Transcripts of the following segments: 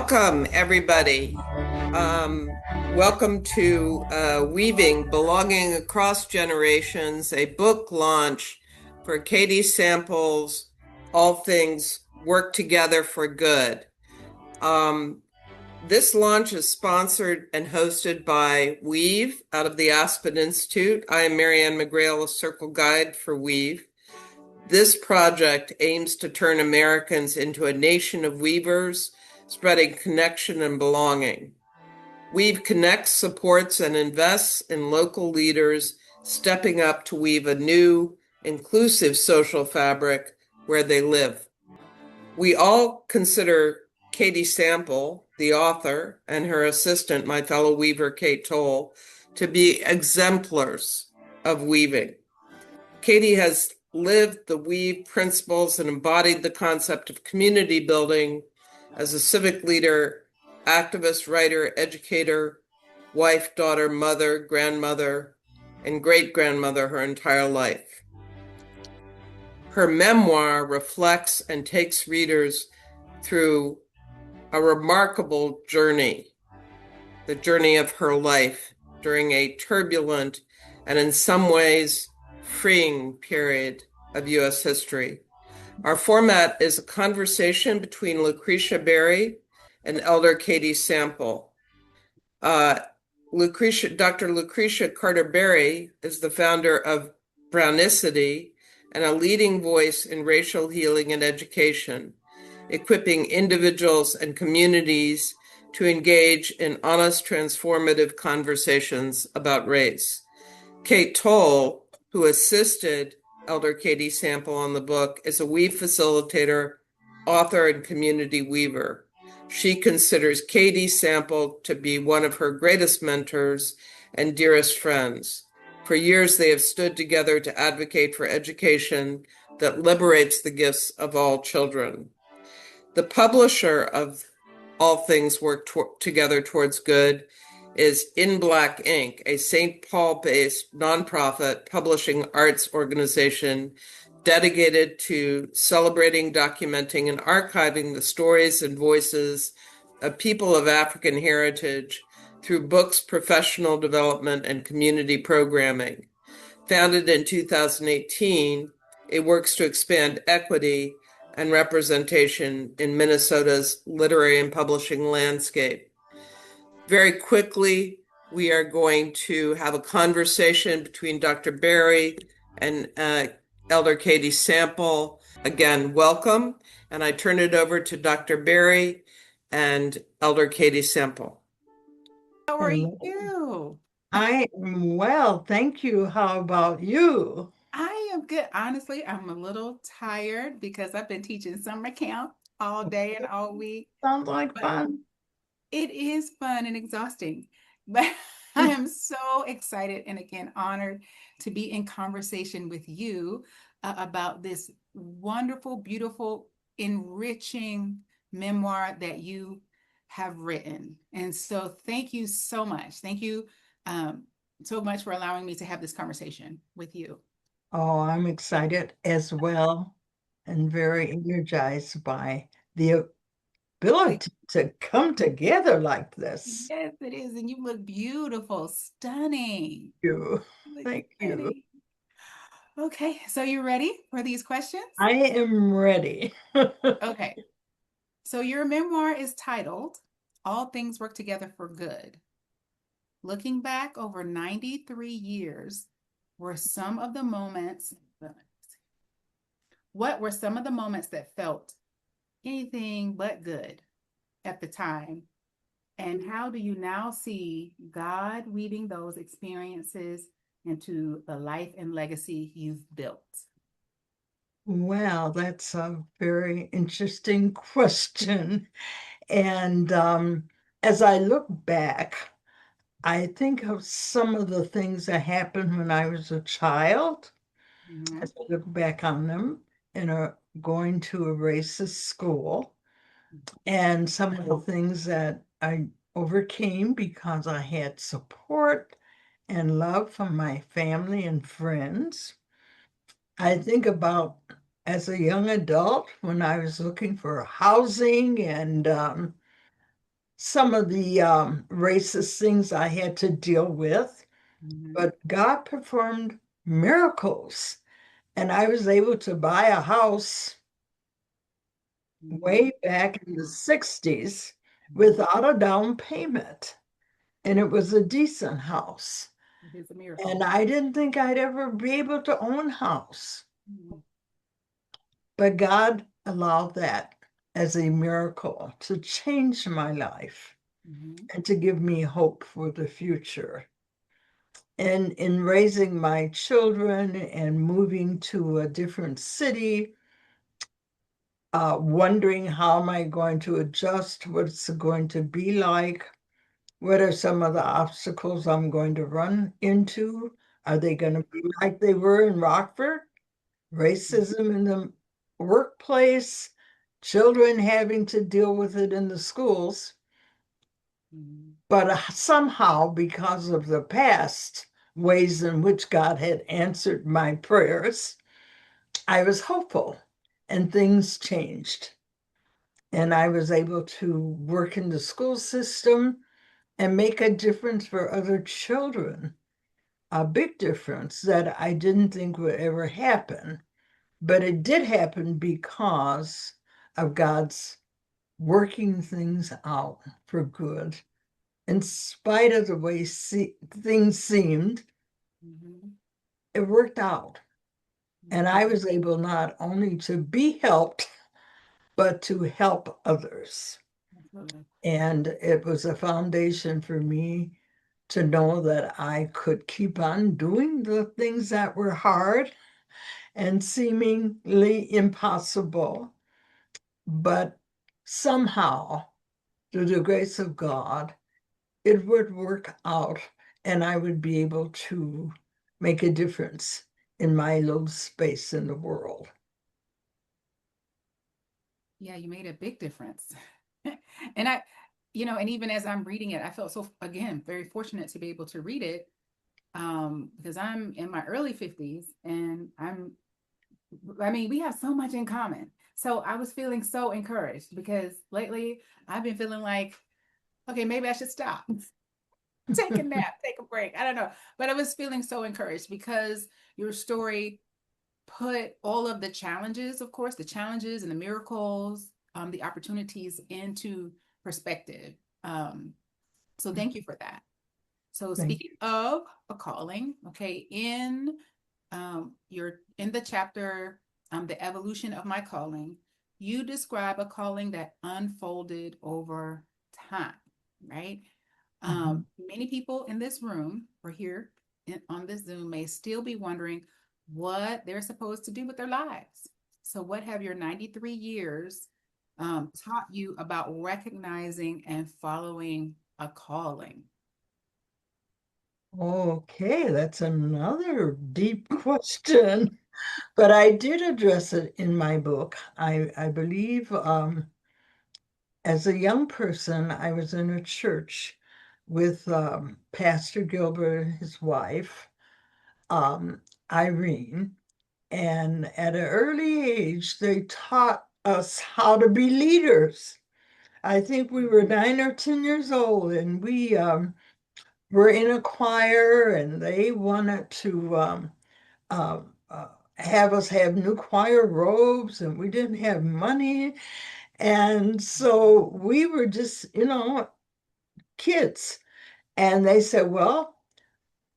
Welcome, everybody. Welcome to Weaving, Belonging Across Generations, a book launch for Katie Sample's All Things Work Together for Good. This launch is sponsored and hosted by Weave out of the Aspen Institute. I am Marianne McGrail, a Circle Guide for Weave. This project aims to turn Americans into a nation of weavers, spreading connection and belonging. Weave connects, supports, and invests in local leaders stepping up to weave a new, inclusive social fabric where they live. We all consider Katie Sample, the author, and her assistant, my fellow weaver Kate Toll, to be exemplars of weaving. Katie has lived the Weave principles and embodied the concept of community building as a civic leader, activist, writer, educator, wife, daughter, mother, grandmother, and great-grandmother her entire life. Her memoir reflects and takes readers through a remarkable journey, the journey of her life during a turbulent and in some ways freeing period of U.S. history. Our format is a conversation between Lucretia Berry and Elder Katie Sample. Dr. Lucretia Carter Berry is the founder of Brownicity and a leading voice in racial healing and education, equipping individuals and communities to engage in honest, transformative conversations about race. Kate Toll, who assisted Elder Katie Sample on the book, is a Weave facilitator, author, and community weaver. She considers Katie Sample to be one of her greatest mentors and dearest friends. For years, they have stood together to advocate for education that liberates the gifts of all children. The publisher of All Things Work Together Towards Good is In Black Ink, a St. Paul-based nonprofit publishing arts organization dedicated to celebrating, documenting, and archiving the stories and voices of people of African heritage through books, professional development, and community programming. Founded in 2018, it works to expand equity and representation in Minnesota's literary and publishing landscape. Very quickly, we are going to have a conversation between Dr. Berry and Elder Katie Sample. Again, welcome. And I turn it over to Dr. Berry and Elder Katie Sample. How are you? I am well, thank you. How about you? I am good. Honestly, I'm a little tired because I've been teaching summer camp all day and all week. Sounds like But fun. it is fun and exhausting. But I am so excited and again honored to be in conversation with you about this wonderful, beautiful, enriching memoir that you have written. And so thank you so much. Thank you so much for allowing me to have this conversation with you. Oh, I'm excited as well and very energized by the ability to come together like this. Yes, it is. And you look beautiful, stunning. You. You look Thank you. stunning. Okay, so you ready for these questions? I am ready. Okay, so your memoir is titled All Things Work Together for Good. Looking back over 93 years, were some of the moments, what were some of the moments that felt anything but good at the time? And how do you now see God weaving those experiences into the life and legacy you've built? Well, that's a very interesting question. And as I look back, I think of some of the things that happened when I was a child, Mhm. as I look back on them, and going to a racist school, and some of the things that I overcame because I had support and love from my family and friends. I think about as a young adult when I was looking for housing and some of the racist things I had to deal with, but God performed miracles. And I was able to buy a house way back in the 60s without a down payment. And it was a decent house. It is a miracle. And I didn't think I'd ever be able to own a house. Mhm. But God allowed that as a miracle to change my life Mhm. and to give me hope for the future. And in raising my children and moving to a different city, wondering how am I going to adjust, what's it going to be like, what are some of the obstacles I'm going to run into? Are they going to be like they were in Rockford? Racism in the workplace, children having to deal with it in the schools. Mhm. But somehow, because of the past ways in which God had answered my prayers, I was hopeful and things changed. And I was able to work in the school system and make a difference for other children, a big difference that I didn't think would ever happen. But it did happen because of God's working things out for good. In spite of the way things seemed, Mhm. it worked out. And Mhm. I was able not only to be helped, but to help others. Absolutely. And it was a foundation for me to know that I could keep on doing the things that were hard and seemingly impossible, but somehow, through the grace of God, it would work out and I would be able to make a difference in my little space in the world. Yeah, you made a big difference. And and even as I'm reading it, I felt so, again, very fortunate to be able to read it, because I'm in my early 50s and I mean, we have so much in common. So I was feeling so encouraged because lately I've been feeling like, okay, maybe I should stop, take a nap, take a break. I don't know. But I was feeling so encouraged because your story put all of the challenges, of course, the challenges and the miracles, the opportunities into perspective. Um, so thank you for that. So Thank speaking of a calling, okay, you're in the chapter, the evolution of my calling, you describe a calling that unfolded over time, right? you. Many people in this room or here on this Zoom may still be wondering what they're supposed to do with their lives. So, what have your 93 years taught you about recognizing and following a calling? Okay, that's another deep question, but I did address it in my book. I believe as a young person, I was in a church with Pastor Gilbert and his wife, um, Irene, and at an early age, they taught us how to be leaders. I think we were 9 or 10 years old, and we were in a choir, and they wanted to uh, uh, have us have new choir robes, and we didn't have money. And so we were just, kids. And they said, well,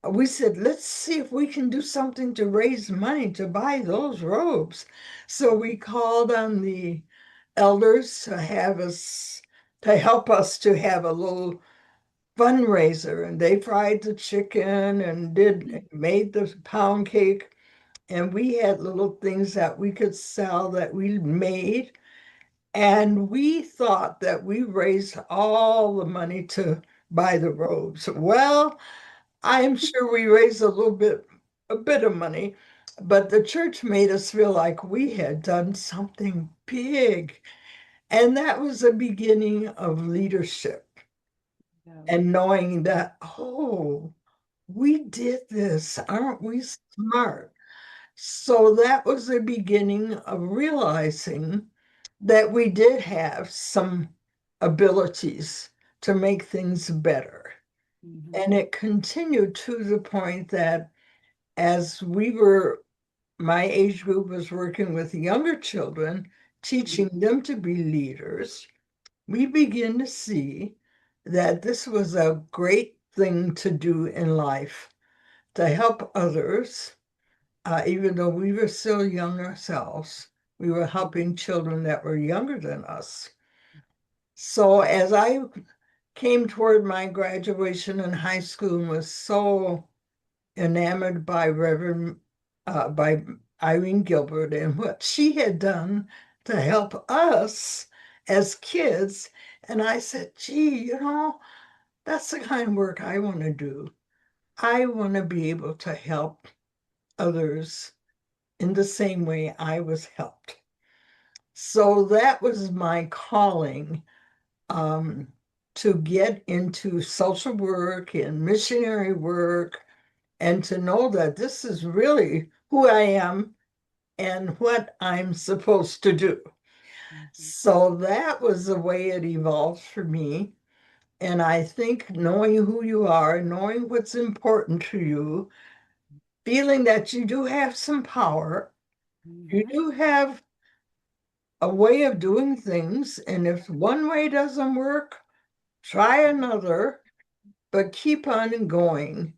we said, let's see if we can do something to raise money to buy those robes. So we called on the elders to help us to have a little fundraiser, and they fried the chicken and made the pound cake, and we had little things that we could sell that we made, and we thought that we raised all the money to buy the robes. Well, I'm sure we raised a bit of money, but the church made us feel like we had done something big, and that was the beginning of leadership So, and knowing that, oh, we did this. Aren't we smart? So that was the beginning of realizing that we did have some abilities to make things better. And it continued to the point that as my age group was working with younger children, teaching them to be leaders, we begin to see that this was a great thing to do in life, to help others. Even though we were still young ourselves, we were helping children that were younger than us. So as I came toward my graduation in high school and was so enamored by Irene Gilbert and what she had done to help us as kids. And I said, gee, that's the kind of work I want to do. I want to be able to help others in the same way I was helped. So that was my calling, to get into social work and missionary work, and to know that this is really who I am and what I'm supposed to do. So that was the way it evolved for me. And I think knowing who you are, knowing what's important to you, feeling that you do have some power, you do have a way of doing things. And if one way doesn't work, try another, but keep on going.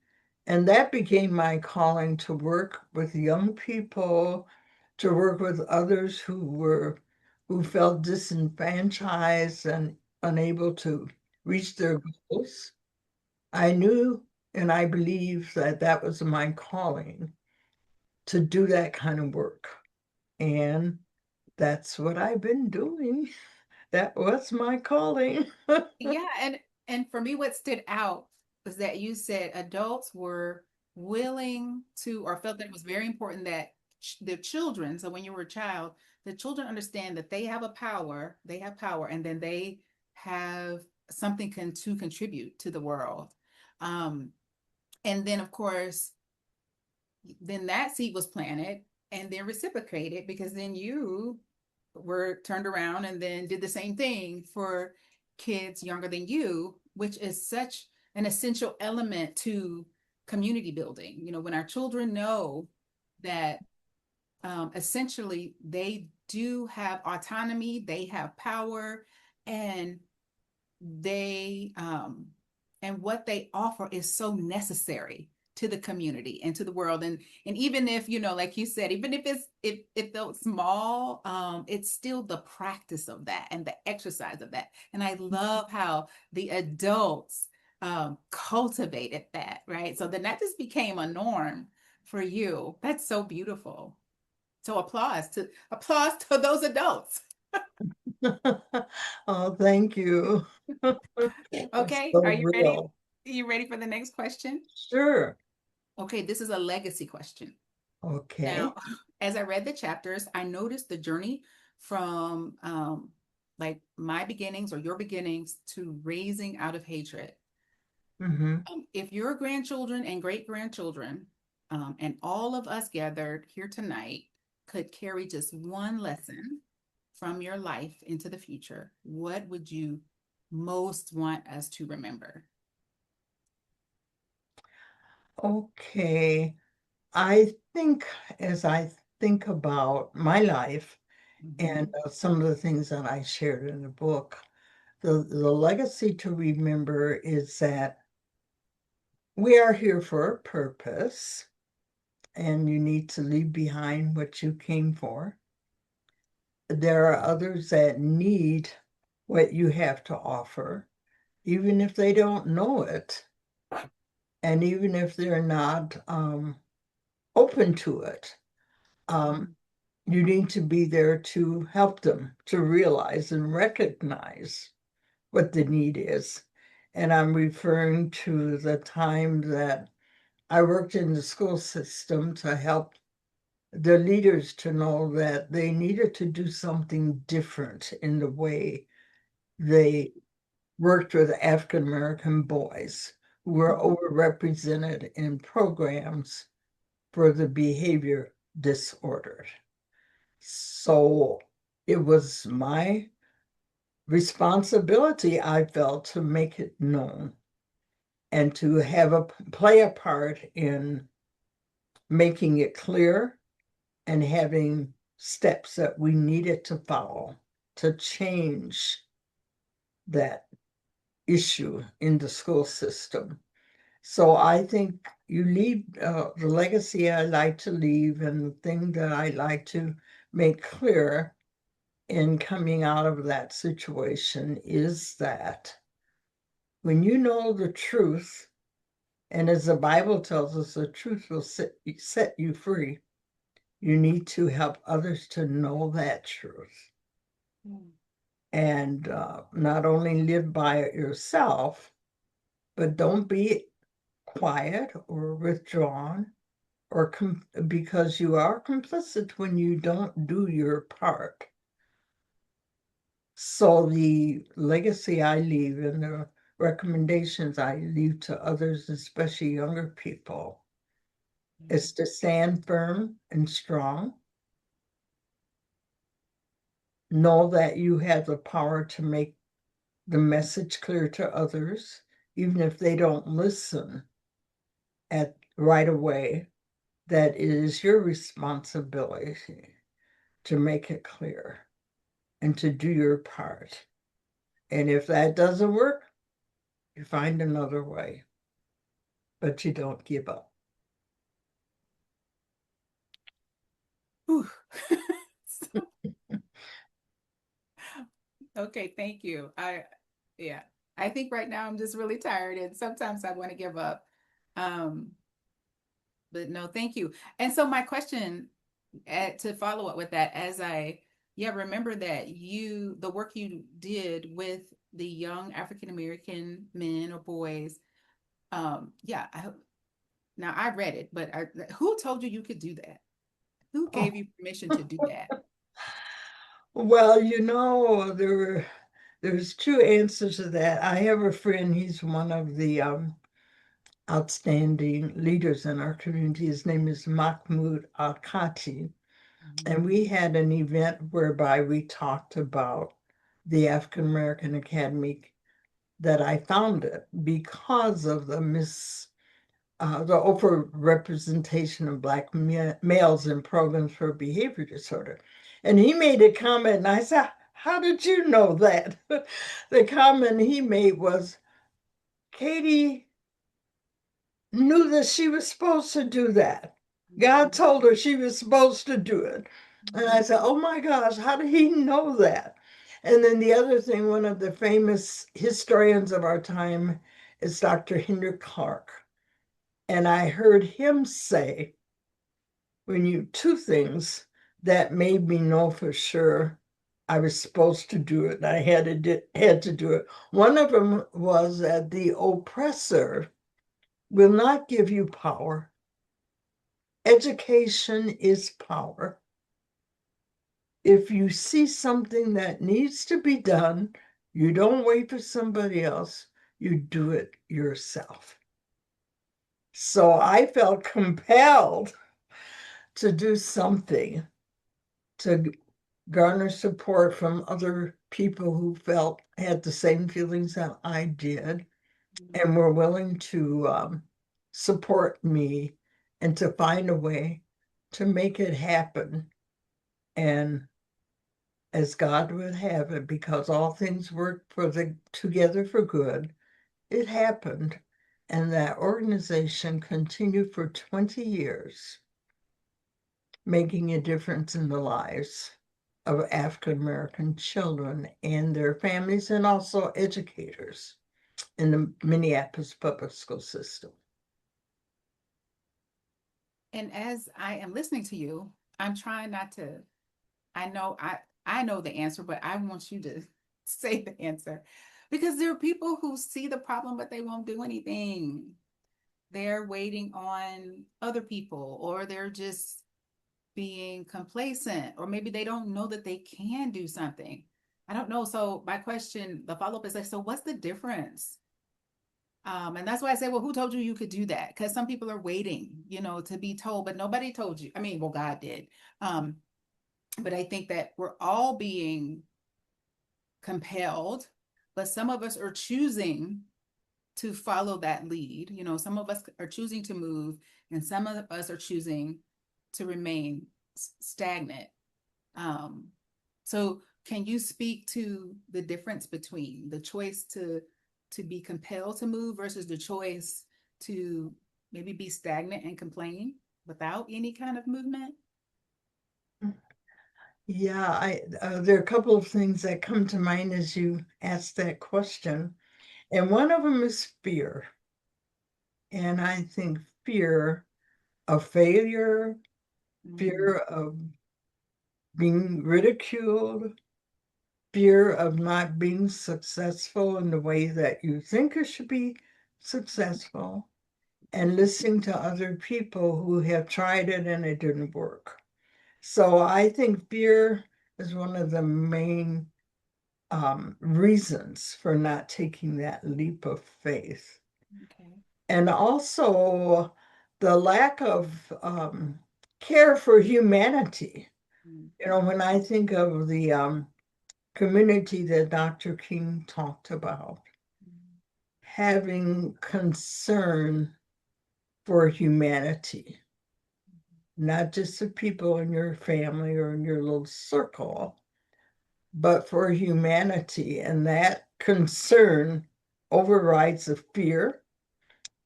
And that became my calling, to work with young people, to work with others who felt disenfranchised and unable to reach their goals. I knew and I believe that that was my calling, to do that kind of work. And that's what I've been doing. That was my calling. Yeah, and for me, what stood out was that you said adults were willing to, or felt that it was very important that the children, so when you were a child, the children understand that they have power, and then they have something to contribute to the world. Um, and then of course, then that seed was planted and then reciprocated, because then you were turned around and then did the same thing for kids younger than you, which is such an essential element to community building. When our children know that essentially they do have autonomy, they have power, and they and what they offer is so necessary to the community and to the world. And even if, like you said, even if it felt small, it's still the practice of that and the exercise of that. And I love how the adults cultivated that, right? So then that just became a norm for you. That's so beautiful. So applause to those adults. Oh, thank you. It's Okay, so are you ready? real. Are you ready for the next question? Sure. Okay, this is a legacy question. Now, Okay. as I read the chapters, I noticed the journey from like my beginnings or your beginnings to raising out of hatred. Hmm. If your grandchildren and great grandchildren and all of us gathered here tonight could carry just one lesson from your life into the future, what would you most want us to remember? Okay. I think as I think about my life and Mhm. some of the things that I shared in the book, the legacy to remember is that we are here for a purpose, and you need to leave behind what you came for. There are others that need what you have to offer, even if they don't know it, and even if they're not open to it. Um, you need to be there to help them to realize and recognize what the need is. And I'm referring to the time that I worked in the school system to help the leaders to know that they needed to do something different in the way they worked with African American boys who were overrepresented in programs for the behavior disordered. So it was my responsibility I felt to make it known and to have play a part in making it clear and having steps that we needed to follow to change that issue in the school system. So I think you leave the legacy I like to leave, and the thing that I like to make clear in coming out of that situation is that when you know the truth, and as the Bible tells us, the truth will set you free, you need to help others to know that truth. And not only live by it yourself, but don't be quiet or withdrawn or because you are complicit when you don't do your part. So the legacy I leave and the recommendations I leave to others, especially younger people, is to stand firm and strong. Know that you have the power to make the message clear to others, even if they don't listen at right away, that it is your responsibility to make it clear and to do your part. And if that doesn't work, you find another way, but you don't give up. Okay, thank you. Yeah, I think right now I'm just really tired and sometimes I want to give up. Um, but no, thank you. And so my question to follow up with that, remember that the work you did with the young African American men or boys, now I read it, but who told you could do that? Who gave you permission to do that? Well, there's two answers to that. I have a friend, he's one of the outstanding leaders in our community. His name is Mahmoud Al-Kati. And we had an event whereby we talked about the African American Academy that I founded because of the overrepresentation of Black males in programs for behavior disorder. And he made a comment, and I said, how did you know that? The comment he made was, Katie knew that she was supposed to do that. God told her she was supposed to do it. And I said, oh my gosh, how did he know that? And then the other thing, one of the famous historians of our time is Dr. Henry Clark. And I heard him say, two things that made me know for sure I was supposed to do it. And I had to do it. One of them was that the oppressor will not give you power. Education is power. If you see something that needs to be done, you don't wait for somebody else, you do it yourself. So I felt compelled to do something to garner support from other people who had the same feelings that I did and were willing to support me and to find a way to make it happen. And as God would have it, because all things work together for good, it happened. And that organization continued for 20 years, making a difference in the lives of African American children and their families, and also educators in the Minneapolis public school system. And as I am listening to you, I'm trying not to, I know the answer, but I want you to say the answer because there are people who see the problem, but they won't do anything. They're waiting on other people, or they're just being complacent, or maybe they don't know that they can do something. I don't know. So my question, the follow-up is like, so what's the difference? And that's why I say, well, who told you you could do that? Because some people are waiting, to be told, but nobody told you. I mean, well, God did. But I think that we're all being compelled, but some of us are choosing to follow that lead. You know, some of us are choosing to move, and some of us are choosing to remain stagnant. So can you speak to the difference between the choice to be compelled to move versus the choice to maybe be stagnant and complain without any kind of movement? Yeah, there are a couple of things that come to mind as you ask that question. And one of them is fear. And I think fear of failure, fear of being ridiculed, fear of not being successful in the way that you think it should be successful, and listening to other people who have tried it and it didn't work. So I think fear is one of the main reasons for not taking that leap of faith. Okay. And also the lack of care for humanity. You know, when I think of the community that Dr. King talked about, having concern for humanity, not just the people in your family or in your little circle, but for humanity. And that concern overrides the fear,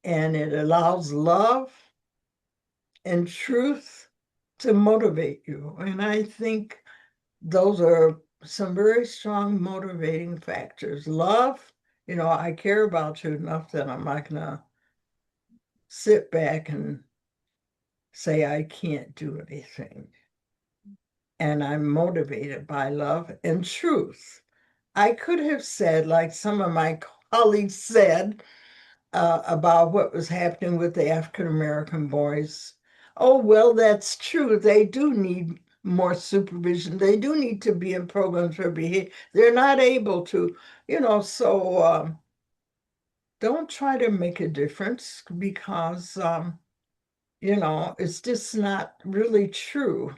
and it allows love and truth to motivate you. And I think those are some very strong motivating factors. Love, you know, I care about you enough that I'm not going to sit back and say I can't do anything. And I'm motivated by love and truth. I could have said, like some of my colleagues said, about what was happening with the African American boys. Oh, well, that's true. They do need more supervision. They do need to be in programs for behavior. They're not able to, you know, so don't try to make a difference because, you know, it's just not really true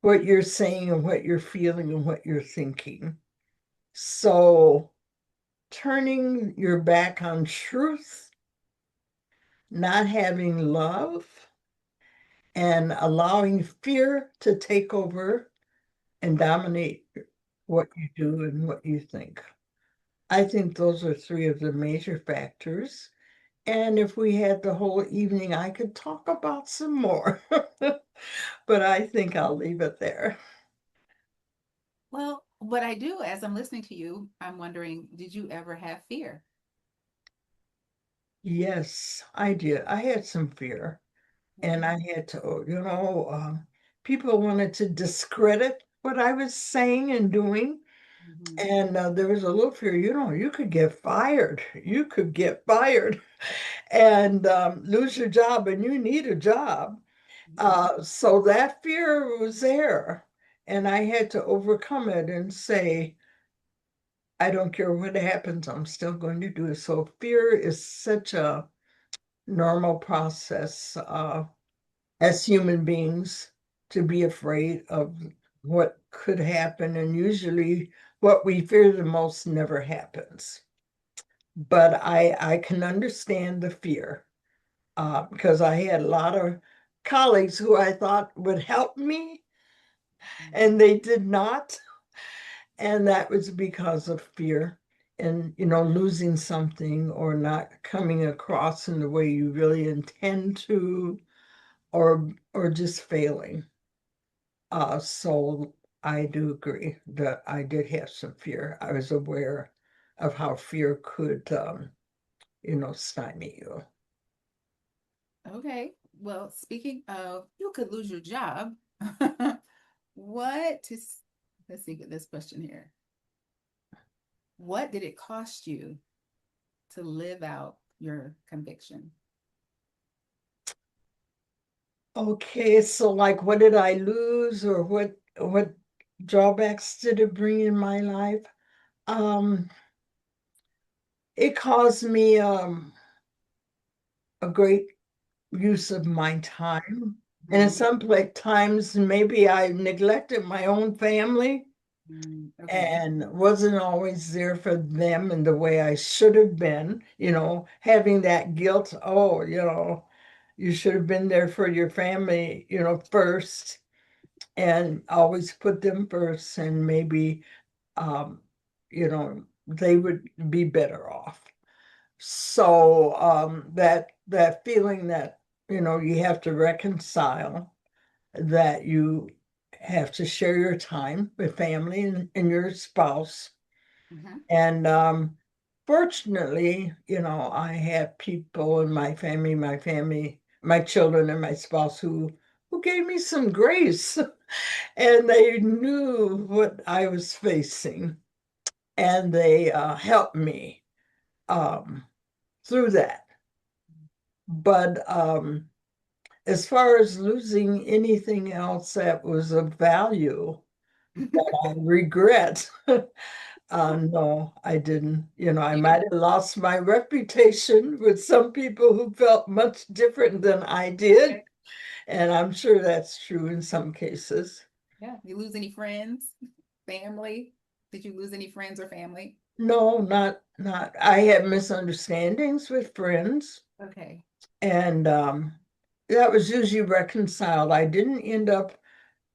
what you're saying and what you're feeling and what you're thinking. So turning your back on truth, not having love, and allowing fear to take over and dominate what you do and what you think. I think those are three of the major factors. And if we had the whole evening, I could talk about some more, but I think I'll leave it there. Well, what I do as I'm listening to you, I'm wondering, did you ever have fear? Yes, I did. I had some fear, and I had to, you know, people wanted to discredit what I was saying and doing. Mhm. And there was a little fear, you know, you could get fired. You could get fired and lose your job, and you need a job. So that fear was there. And I had to overcome it and say, I don't care what happens, I'm still going to do it. So fear is such a normal process as human beings to be afraid of what could happen. And usually what we fear the most never happens. But I can understand the fear because I had a lot of colleagues who I thought would help me, and they did not. And that was because of fear and, you know, losing something or not coming across in the way you really intend to, or just failing. So I do agree that I did have some fear. I was aware of how fear could, you know, stymie you. Okay. Well, speaking of, you could lose your job. What is, let's see, get this question here. What did it cost you to live out your conviction? Okay, so like what did I lose or what drawbacks did it bring in my life? Um, it caused me a great use of my time. And in Mhm. some times maybe I neglected my own family Okay. and wasn't always there for them in the way I should have been, having that guilt, oh, you should have been there for your family, first, and always put them first, and maybe, they would be better off. So that feeling that, you have to reconcile, that you have to share your time with family and your spouse. Mhm. And fortunately, I have people in my family, my children and my spouse who gave me some grace and they knew what I was facing and they helped me um, through that. But as far as losing anything else that was of value, I regret. No, I didn't. I You might didn't. have lost my reputation with some people who felt much different than I did. Okay. And I'm sure that's true in some cases. Yeah. You lose any friends, family? Did you lose any friends or family? No, not. I had misunderstandings with friends, Okay. and that was usually reconciled. I didn't end up,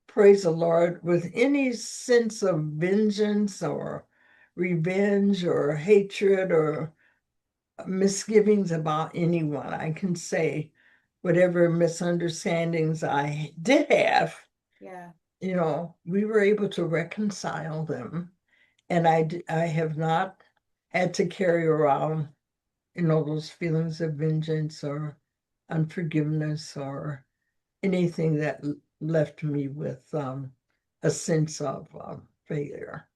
praise the Lord, with any sense of vengeance or revenge or hatred or misgivings about anyone. I can say whatever misunderstandings I did have, Yeah. we were able to reconcile them. And I have not had to carry around, those feelings of vengeance or unforgiveness or anything that left me with a sense of failure.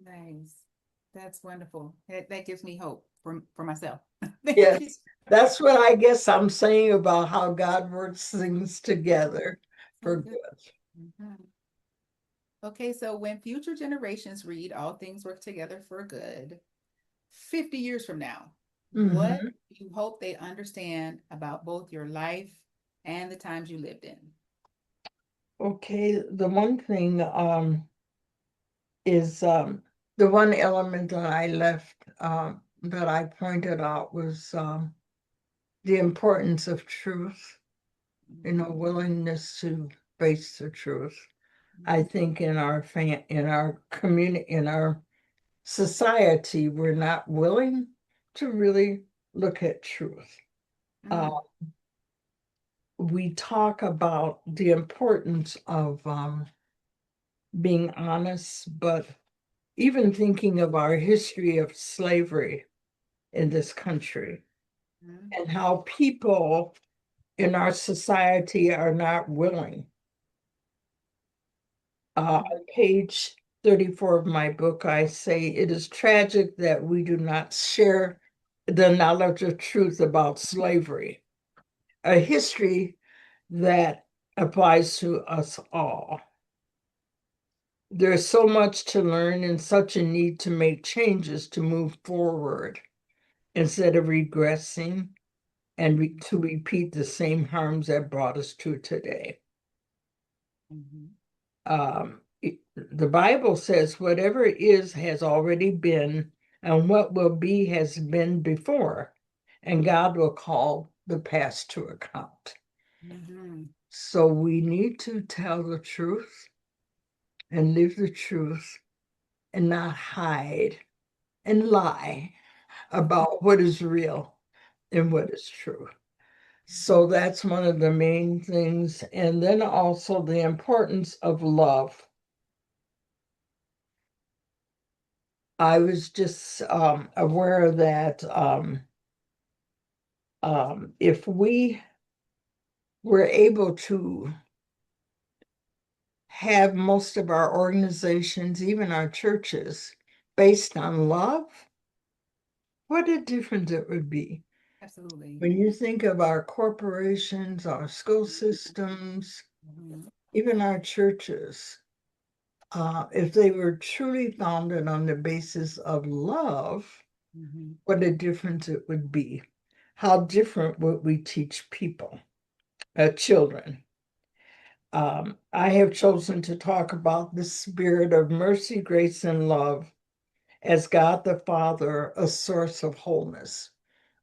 Nice. That's wonderful. That gives me hope for myself. Thank you. Yes, that's what I guess I'm saying about how God works things together So for good. good. Mhm. Okay, so when future generations read All Things Work Together for Good, 50 years from now, what Mhm. do you hope they understand about both your life and the times you lived in? Okay, the one thing is the one element that I left that I pointed out was the importance of truth, willingness to face the truth. I think in our in our community, in our society, we're not willing to really look at truth. Uh, Mhm. we talk about the importance of being honest, but even thinking of our history of slavery in this country Mhm. and how people in our society are not willing. Mhm. On page 34 of my book, I say it is tragic that we do not share the knowledge of truth about slavery, a history that applies to us all. There's so much to learn and such a need to make changes to move forward instead of regressing and to repeat the same harms that brought us to today. Mhm. The Bible says whatever is has already been, and what will be has been before, and God will call the past to account. Mhm. So we need to tell the truth and live the truth and not hide and lie about what is real and what is true. So that's one of the main things. And then also the importance of love. I was just aware that if we were able to have most of our organizations, even our churches, based on love, what a difference it would be. Absolutely. When you think of our corporations, our school systems, Mhm. even our churches, if they were truly founded on the basis of love, Mhm. what a difference it would be. How different would we teach people, children? I have chosen to talk about the spirit of mercy, grace, and love as God the Father, a source of wholeness.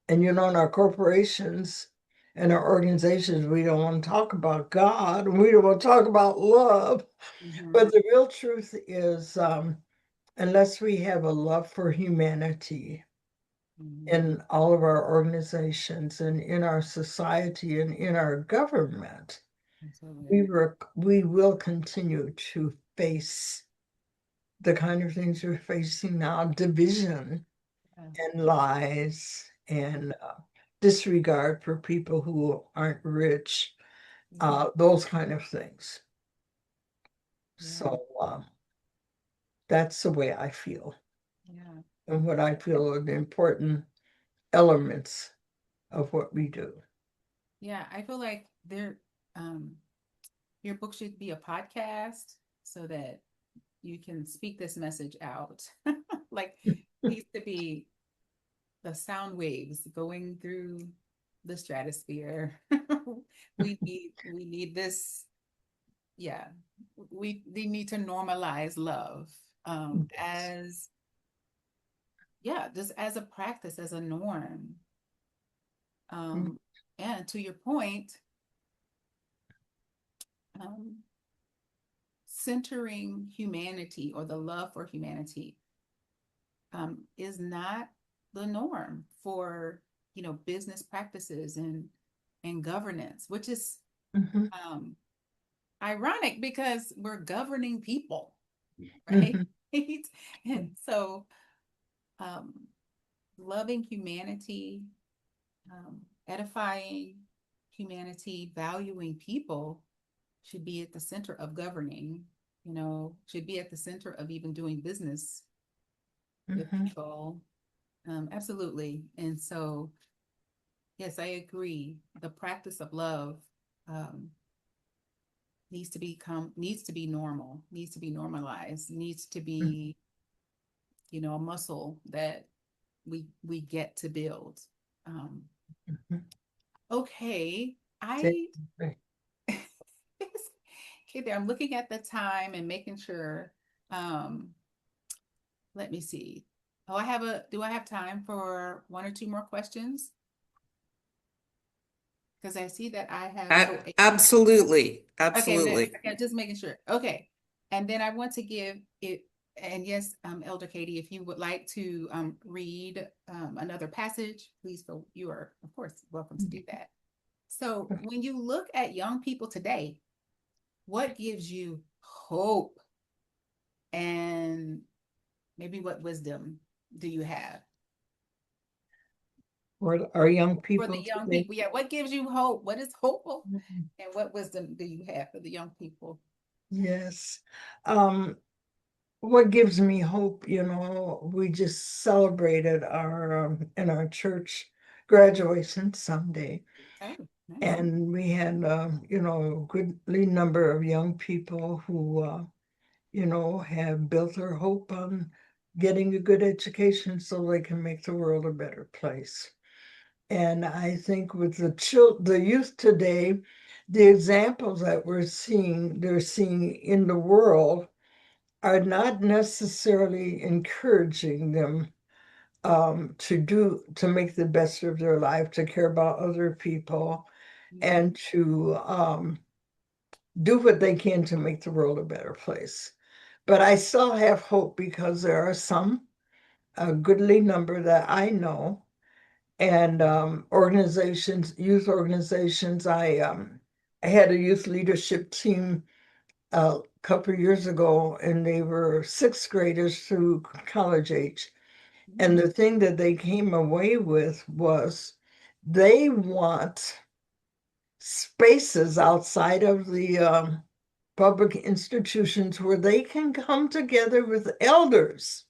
And in our corporations and our organizations, we don't want to talk about God, we don't want to talk about love. But the real truth is, unless we have a love for humanity in all of our organizations and in our society and in our government, we will continue to face the kind of things we're facing now, division and lies and disregard for people who aren't rich, those kind of things. So that's the way I feel. Yeah. And what I feel are the important elements of what we do. Yeah, I feel like um your book should be a podcast so that you can speak this message out. Like needs to be the sound waves going through the stratosphere. We need this, yeah. We need to normalize love as, yeah, just as a practice, as a norm. Um and to your point, um centering humanity or the love for humanity is not the norm for business practices and governance, which is Mhm. um, ironic because we're governing people, right? Mhm. And so um, loving humanity, edifying humanity, valuing people should be at the center of governing, should be at the center of even doing business with Mhm. people. Absolutely. And so, yes, I agree. The practice of love um, needs to be normal, needs to be normalized, needs to be, a muscle that we get to build. Um, Mhm. okay, Say- I okay there. I'm looking at the time and making sure. Um, let me see. Oh, do I have time for one or two more questions? Because I see that I have, Absolutely. okay, Absolutely. okay, just making sure. Okay. And then I want to give it, and yes, Elder Katie, if you would like to read another passage, please feel you are, of course, welcome to do that. So when you look at young people today, what gives you hope and maybe what wisdom do you have For our young for the people young today. people? Yeah, what gives you hope? What is hopeful? And what wisdom do you have for the young people? Yes. What gives me hope, we just celebrated our in our church graduation Sunday, Oh, nice. and we had a goodly number of young people who have built their hope on getting a good education so they can make the world a better place. And I think with the youth today, the examples that they're seeing in the world are not necessarily encouraging them to make the best of their life, to care about other people, and to do what they can to make the world a better place. But I still have hope because there are a goodly number that I know, and organizations, youth organizations. I had a youth leadership team a couple of years ago, and they were sixth graders through college age. And the thing that they came away with was they want spaces outside of the public institutions where they can come together with elders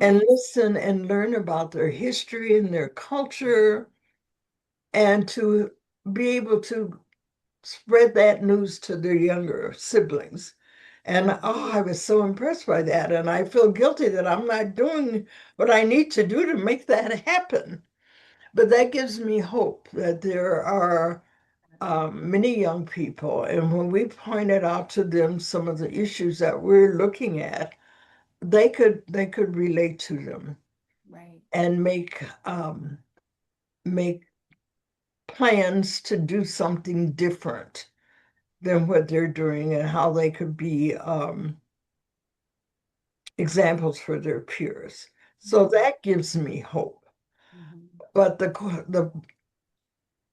and Right. listen and learn about their history and their culture, and to be able to spread that news to their younger siblings. And I was so impressed by that. And I feel guilty that I'm not doing what I need to do to make that happen. But that gives me hope that there are many young people, and when we pointed out to them some of the issues that we're looking at, they could relate to them Right. and make plans to do something different than what they're doing, and how they could be examples for their peers. So that gives me hope. Mhm. But the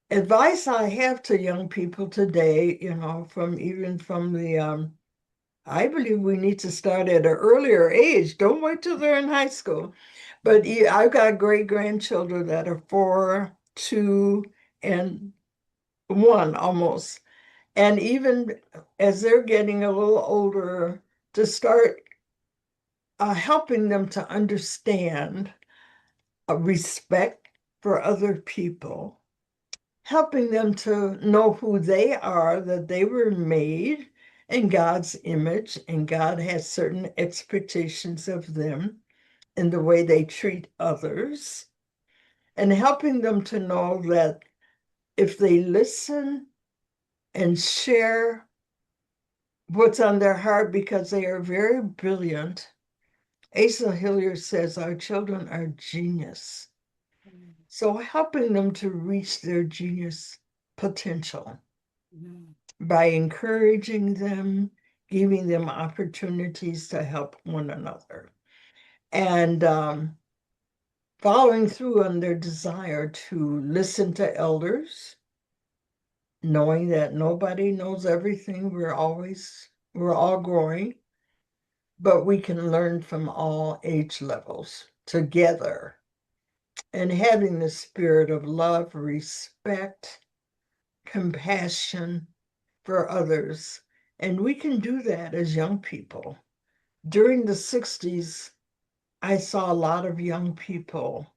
advice I have to young people today, from the I believe we need to start at an earlier age. Don't wait till they're in high school. But I've got great grandchildren that are 4, 2, and 1 almost. And even as they're getting a little older, to start helping them to understand respect for other people, helping them to know who they are, that they were made in God's image, and God has certain expectations of them in the way they treat others, and helping them to know that if they listen and share what's on their heart, because they are very brilliant. Asa Hilliard says our children are genius. So helping them to reach their genius potential Mhm. by encouraging them, giving them opportunities to help one another, and following through on their desire to listen to elders, knowing that nobody knows everything. We're all growing, but we can learn from all age levels together, and having the spirit of love, respect, compassion for others. And we can do that as young people. During the 60s, I saw a lot of young people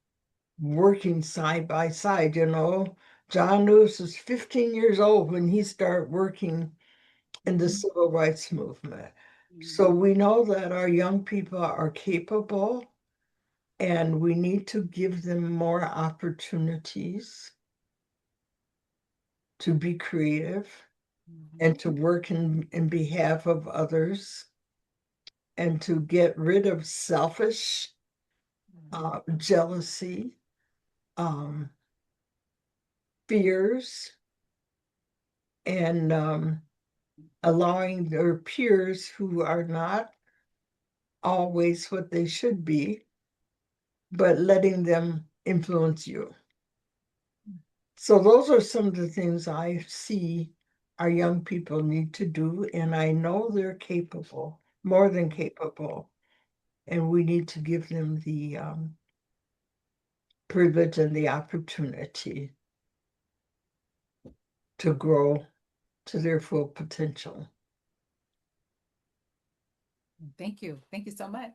working side by side. John Lewis was 15 years old when he started working in the civil rights movement. So we know that our young people are capable, and we need to give them more opportunities to be creative and to work in behalf of others, and to get rid of selfish jealousy, um, fears, and allowing their peers who are not always what they should be, but letting them influence you. So those are some of the things I see our young people need to do, and I know they're capable, more than capable, and we need to give them the privilege and the opportunity to grow to their full potential. Thank you. Thank you so much.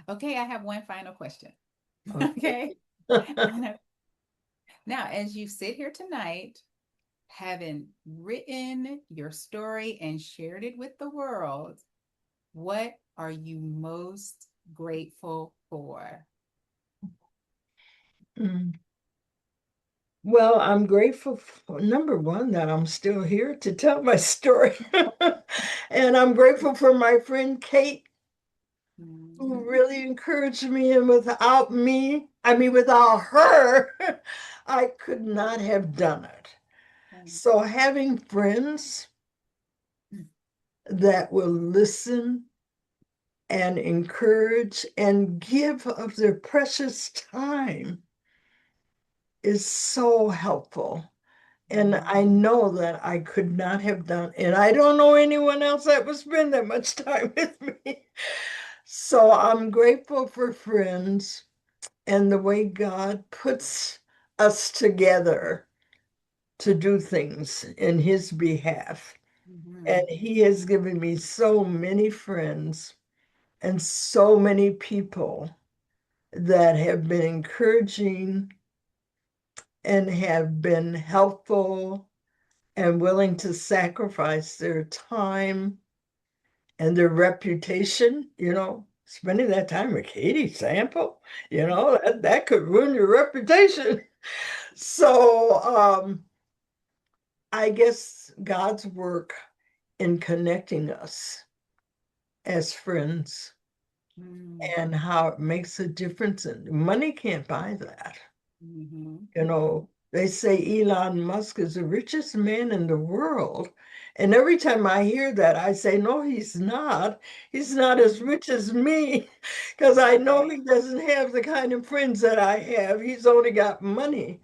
Okay, I have one final question. Okay. Okay. Now, as you sit here tonight, having written your story and shared it with the world, what are you most grateful for? Mm. Well, I'm grateful for, number one, that I'm still here to tell my story. And I'm grateful for my friend Kate, who really encouraged me. And without her, I could not have done it. So having friends that will listen and encourage and give of their precious time is so helpful. And I know that I could not have done, and I don't know anyone else that would spend that much time with me. So I'm grateful for friends and the way God puts us together to do things in His behalf. And He has given me so many friends and so many people that have been encouraging and have been helpful and willing to sacrifice their time and their reputation, spending that time with Katie Sample, that could ruin your reputation. So I guess God's work in connecting us as friends Mm, and how it makes a difference. And money can't buy that. mhm. You know, they say Elon Musk is the richest man in the world. And every time I hear that, I say, no, he's not. He's not as rich as me because I know he doesn't have the kind of friends that I have. He's only got money.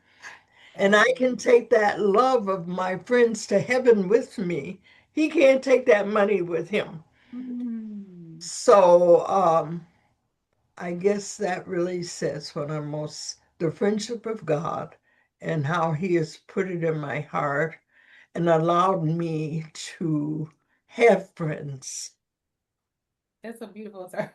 And I can take that love of my friends to heaven with me. He can't take that money with him. Mm. So, I guess that really says what I'm most, the friendship of God and how He has put it in my heart and allowed me to have friends. That's so beautiful, sir.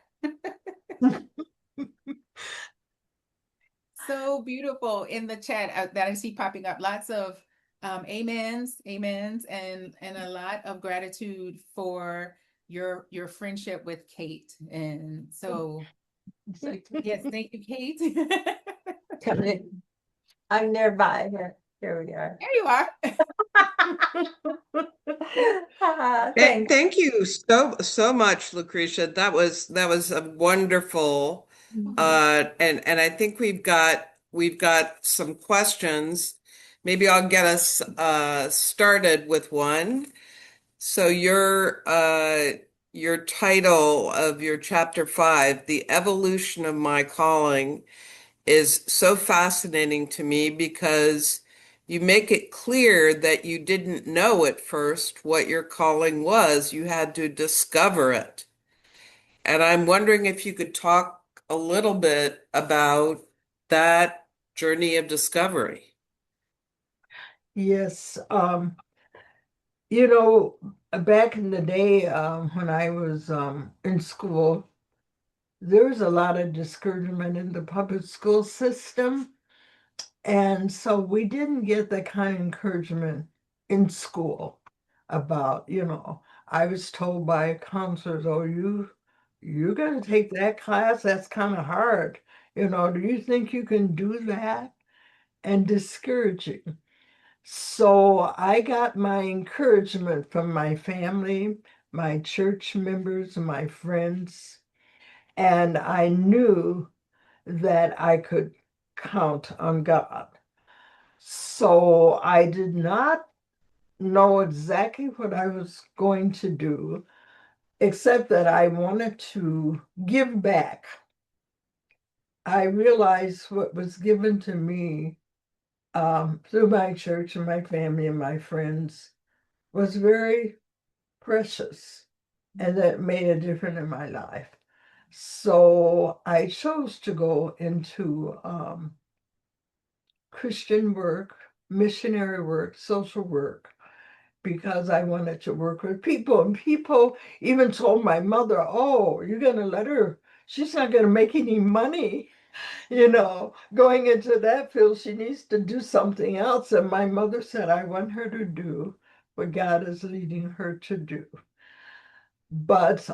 So beautiful in the chat that I see popping up. Lots of amens, and a lot of gratitude for your friendship with Kate. And so, yes, thank you, Kate. I'm nearby here. Here we are. There you are. Thanks. Thank you so much, Lucretia. That was a wonderful, Mhm. and I think we've got some questions. Maybe I'll get us started with one. So your title of your chapter 5, The Evolution of My Calling, is so fascinating to me because you make it clear that you didn't know at first what your calling was. You had to discover it. And I'm wondering if you could talk a little bit about that journey of discovery. Yes. You know, back in the day, when I was in school, there was a lot of discouragement in the public school system. And so we didn't get that kind of encouragement in school about, I was told by counselors, oh, you're going to take that class? That's kind of hard. Do you think you can do that? And discouraging. So I got my encouragement from my family, my church members, my friends, and I knew that I could count on God. So I did not know exactly what I was going to do, except that I wanted to give back. I realized what was given to me through my church and my family and my friends was very precious and that made a difference in my life. So I chose to go into Christian work, missionary work, social work, because I wanted to work with people. And people even told my mother, oh, you're going to let her, she's not going to make any money, going into that field. She needs to do something else. And my mother said, I want her to do what God is leading her to do. But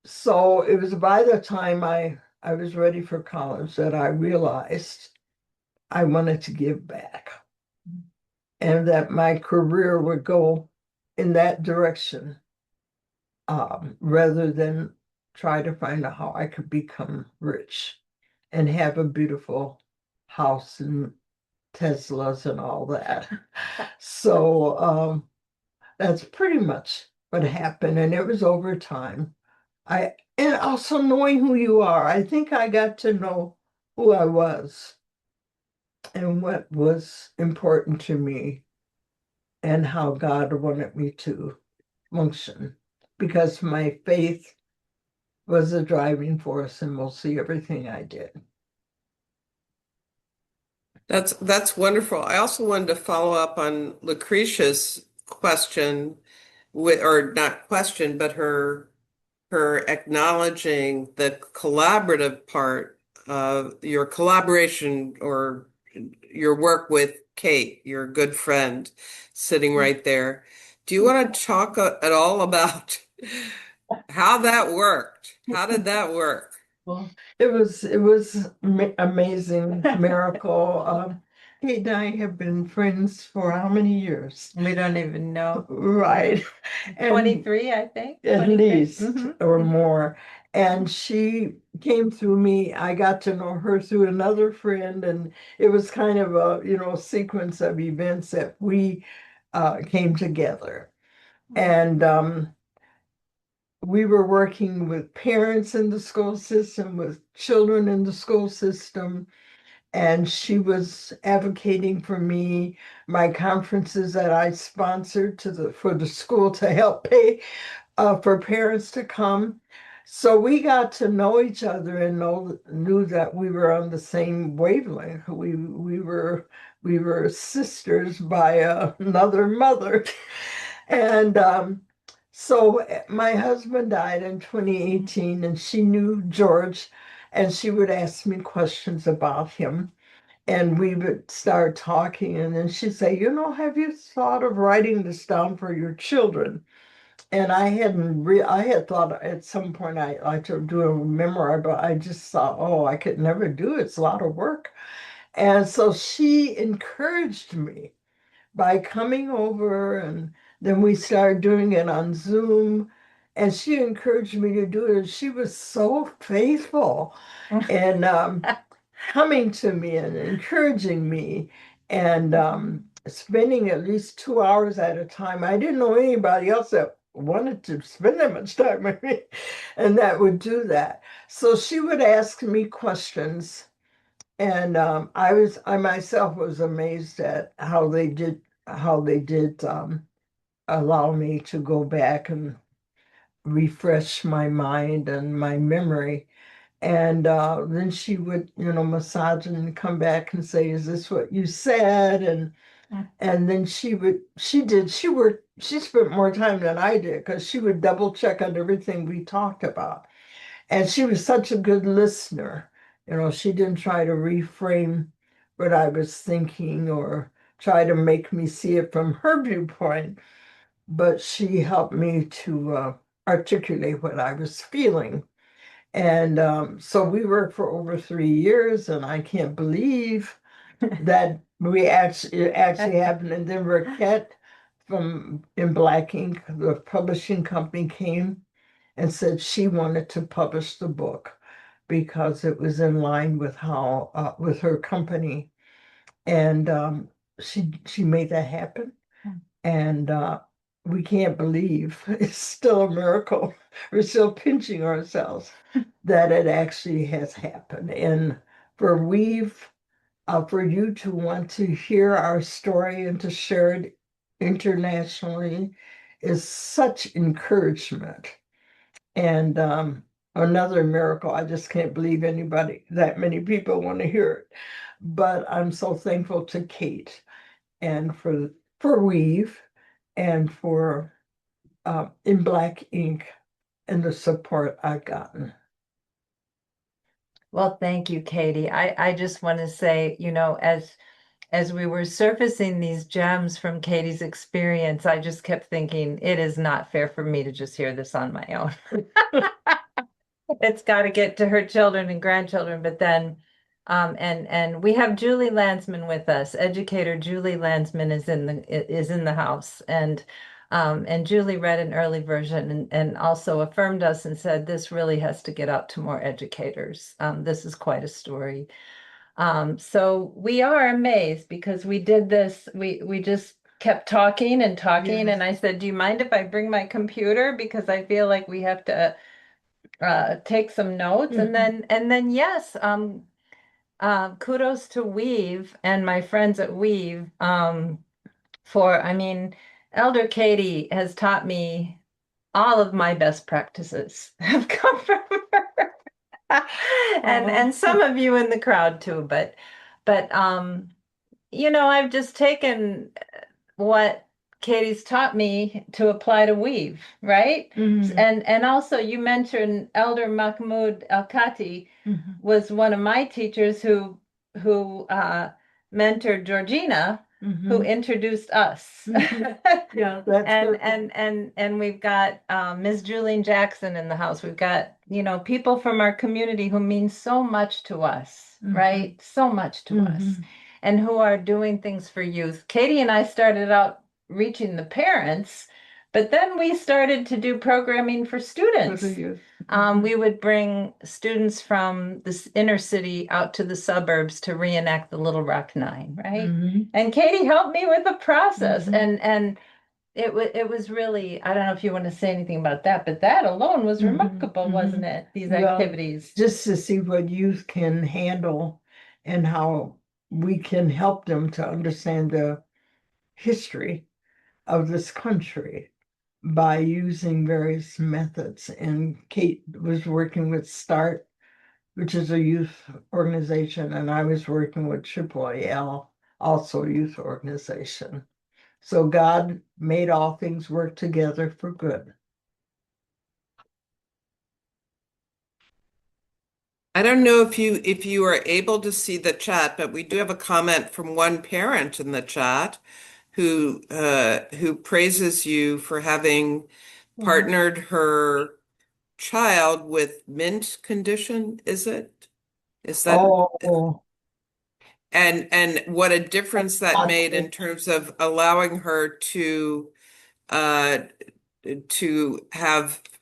so it was by the time I was ready for college that I realized I wanted to give back and that my career would go in that direction, rather than try to find out how I could become rich and have a beautiful house and Teslas and all that. So that's pretty much what happened. And it was over time. And also knowing who you are. I think I got to know who I was and what was important to me and how God wanted me to function because my faith was a driving force in mostly everything I did. That's wonderful. I also wanted to follow up on Lucretia's question or not question, but her acknowledging the collaborative part of your collaboration or your work with Kate, your good friend sitting right there. Do you want to talk at all about how that worked? How did that work? Well, it was amazing miracle. Kate and I have been friends for how many years? We don't even know. Right. And 23, I think. at 23. least Mhm. or more. And she came through me. I got to know her through another friend, and it was kind of a sequence of events that we came together. And we were working with parents in the school system, with children in the school system, and she was advocating for me, my conferences that I sponsored for the school to help pay for parents to come. So we got to know each other and knew that we were on the same wavelength. We were sisters by another mother. And so my husband died in 2018, and she knew George, and she would ask me questions about him. And we would start talking, and then she'd say, have you thought of writing this down for your children? And I had thought at some point I'd like to do a memoir, but I just thought, oh, I could never do it. It's a lot of work. And so she encouraged me by coming over, and then we started doing it on Zoom. And she encouraged me to do it. And she was so faithful and coming to me and encouraging me and spending at least 2 hours at a time. I didn't know anybody else that wanted to spend that much time with me and that would do that. So she would ask me questions, and I myself was amazed at how they did allow me to go back and refresh my mind and my memory. And then she would, massage and come back and say, "Is this what you said?" And then she spent more time than I did because she would double check on everything we talked about. And she was such a good listener. She didn't try to reframe what I was thinking or try to make me see it from her viewpoint, but she helped me to articulate what I was feeling. And so we worked for over 3 years, and I can't believe that it actually happened. And then Raquette from In Black Ink, the publishing company, came and said she wanted to publish the book because it was in line with how with her company, and she made that happen. And we can't believe it's still a miracle. We're still pinching ourselves that it actually has happened. And for you to want to hear our story and to share it internationally is such encouragement. And another miracle. I just can't believe that many people want to hear it. But I'm so thankful to Kate and for Weave and for In Black Ink and the support I've gotten. Well, thank you, Katie. I just want to say, as we were surfacing these gems from Katie's experience, I just kept thinking, it is not fair for me to just hear this on my own. It's got to get to her children and grandchildren, but then and we have Julie Landsman with us. Educator Julie Landsman is in the house, and Julie read an early version and also affirmed us and said this really has to get out to more educators. This is quite a story. So we are amazed because we did this. We just kept talking and talking, Yes. and I said, "Do you mind if I bring my computer because I feel like we have to." Take some notes, and then yes, kudos to Weave and my friends at Weave Elder Katie has taught me all of my best practices have come from her. And some of you in the crowd too, but I've just taken what Katie's taught me to apply to Weave, right? Mhm. And also you mentioned Elder Mahmoud El-Kati Mhm. was one of my teachers who mentored Georgina, who Mhm. introduced us. Mhm. Yeah, that's and we've got Ms. Julian Jackson in the house. We've got, people from our community who mean so much to us, Mhm. right? So much to us. Mhm. and who are doing things for youth. Katie and I started out reaching the parents, but then we started to do programming for students. We would bring students from the inner city out to the suburbs to reenact the Little Rock Nine, right? And Katie helped me with the process, and it was really, I don't know if you want to say anything about that, but that alone was remarkable, wasn't it? These activities. Just to see what youth can handle and how we can help them to understand the history of this country by using various methods. And Kate was working with START, which is a youth organization, and I was working with AAAL, also a youth organization. So God made all things work together for good. I don't know if you are able to see the chat, but we do have a comment from one parent in the chat who praises you for having partnered her child with mint condition, is it? Is that and what a difference that made in terms of allowing her to have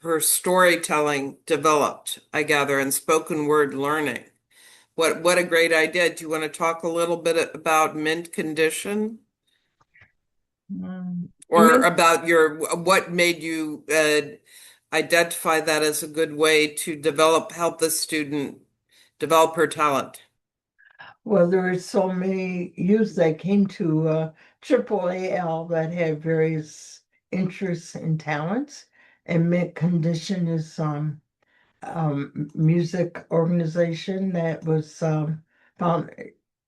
her storytelling developed, I gather, and spoken word learning. What a great idea. Do you want to talk a little bit about mint condition? Or about what made you identify that as a good way to help the student develop her talent? Well, there were so many youth that came to AAAL that had various interests and talents, and Mint Condition is music organization that was found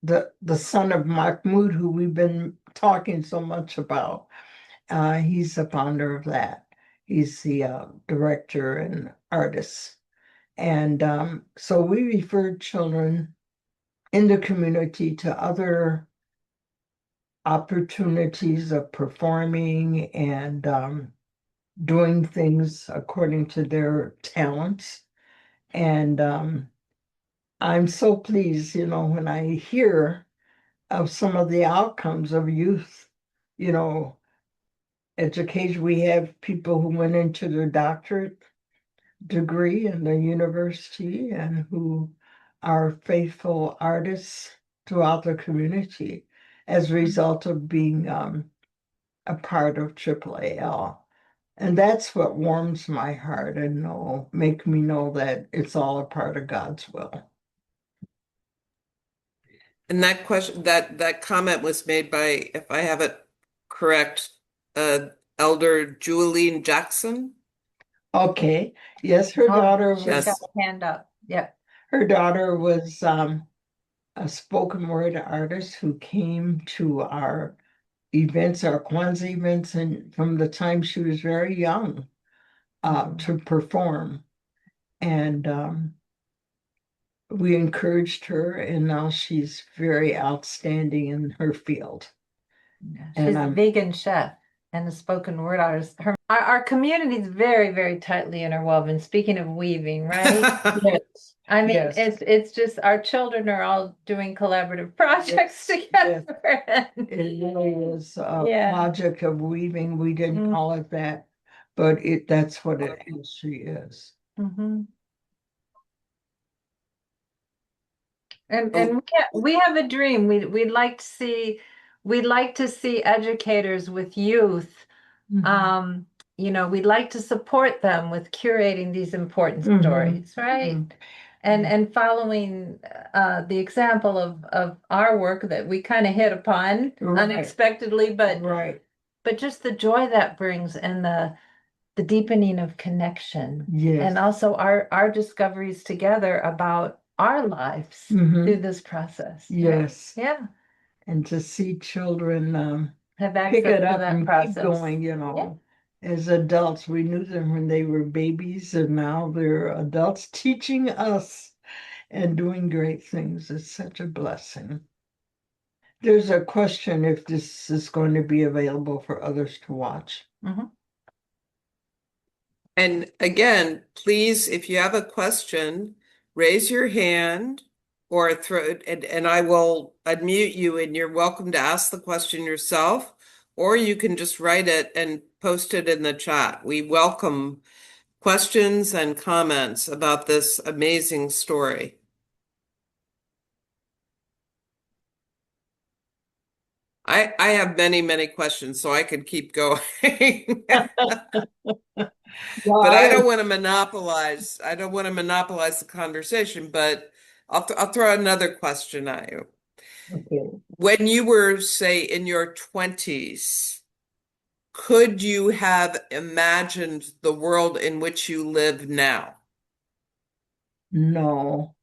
the son of Mahmoud, who we've been talking so much about. He's the founder of that. He's the director and artist. And so we referred children in the community to other opportunities of performing and doing things according to their talents. And I'm so pleased, when I hear of some of the outcomes of youth, education. We have people who went into their doctorate degree in the university and who are faithful artists throughout the community as a result of being a part of AAAL. And that's what warms my heart and make me know that it's all a part of God's will. And that question, that comment was made by, if I have it correct, Elder Julian Jackson. Okay. Yes, her daughter She's was. got a hand up. Yeah. Her daughter was a spoken word artist who came to our events, our Kwanzaa events, and from the time she was very young to perform. And we encouraged her, and now she's very outstanding in her field. She's a vegan chef and a spoken word artist. Our community is very, very tightly interwoven. Speaking of weaving, right? Yes. I mean, Yes. it's just our children are all doing collaborative projects together. It really is a project of weaving. We didn't call it that, but that's what it actually is. And we have a dream. We'd like to see educators with youth. We'd like to support them with curating these important stories, right? And following the example of our work that we kind of hit upon unexpectedly, but just the joy that brings and the deepening of connection. And also our discoveries together about our lives through this process. Yes. Yeah. And to see children have pick it access to up that and process. keep going, as adults. We knew them when they were babies, and now they're adults teaching us and doing great things. It's such a blessing. There's a question if this is going to be available for others to watch. And again, please, if you have a question, raise your hand or throw and I will unmute you and you're welcome to ask the question yourself, or you can just write it and post it in the chat. We welcome questions and comments about this amazing story. I have many questions, so I could keep going. Well, But I I don't want to monopolize. I don't want to monopolize the conversation, but I'll throw another question at you. okay. When you were, say, in your 20s, could you have imagined the world in which you live now? No.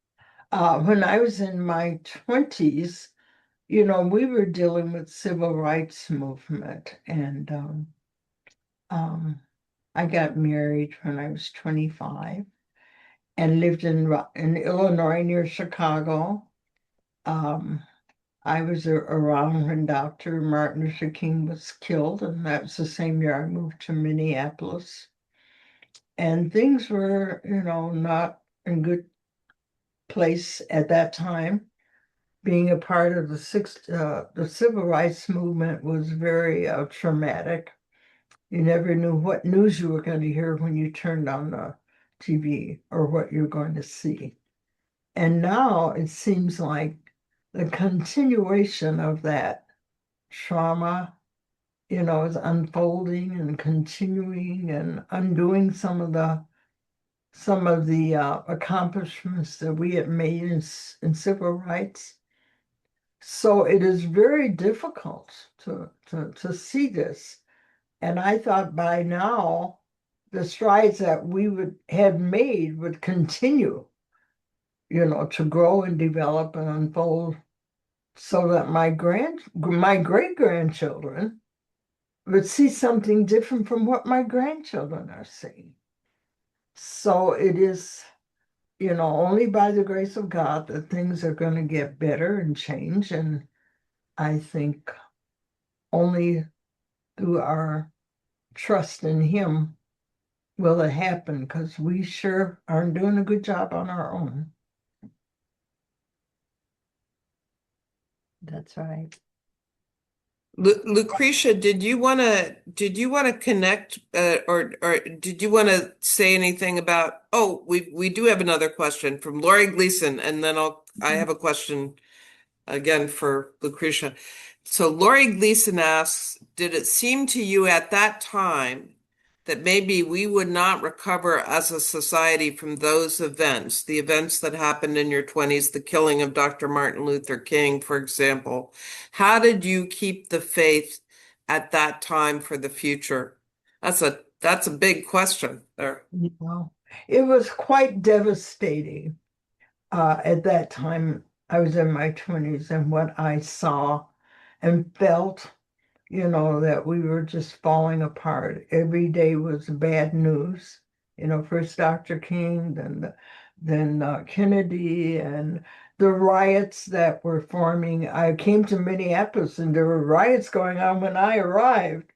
When I was in my 20s, we were dealing with civil rights movement, and I got married when I was 25 and lived in Illinois near Chicago. Um, I was around when Dr. Martin Luther King was killed, and that was the same year I moved to Minneapolis. And things were, not in good place at that time. Being a part of the civil rights movement was very traumatic. You never knew what news you were going to hear when you turned on the TV or what you're going to see. And now it seems like the continuation of that trauma, is unfolding and continuing and undoing some of the accomplishments that we had made in civil rights. So it is very difficult to see this. And I thought by now the strides that we had made would continue, to grow and develop and unfold so that my great grandchildren would see something different from what my grandchildren are seeing. So it is, only by the grace of God that things are going to get better and change. And I think only through our trust in Him will it happen, because we sure aren't doing a good job on our own. That's right. Lucretia, did you want to connect or did you want to say anything about? Oh, we do have another question from Lori Gleason, and then I have a question again for Lucretia. So Lori Gleason asks, did it seem to you at that time that maybe we would not recover as a society from those events, the events that happened in your 20s, the killing of Dr. Martin Luther King, for example? How did you keep the faith at that time for the future? That's a big question there. It was quite devastating at that time. I was in my 20s, and what I saw and felt, that we were just falling apart. Every day was bad news. First Dr. King, then Kennedy, and the riots that were forming. I came to Minneapolis, and there were riots going on when I arrived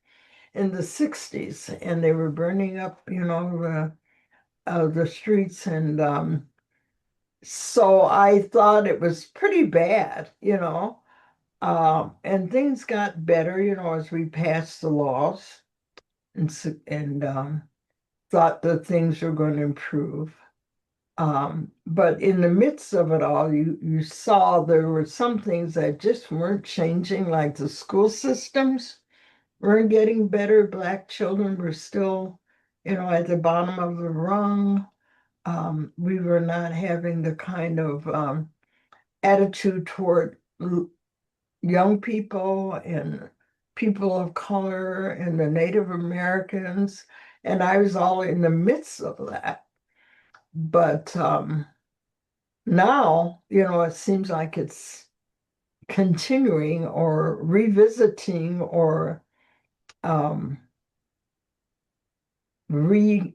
in the 60s, and they were burning up, the streets. And so I thought it was pretty bad, and things got better, as we passed the laws and thought that things were going to improve. But in the midst of it all, you saw there were some things that just weren't changing, like the school systems weren't getting better. Black children were still, at the bottom of the rung. We were not having the kind of attitude toward young people and people of color and the Native Americans. And I was all in the midst of that. But now, it seems like it's continuing or revisiting or um, reinventing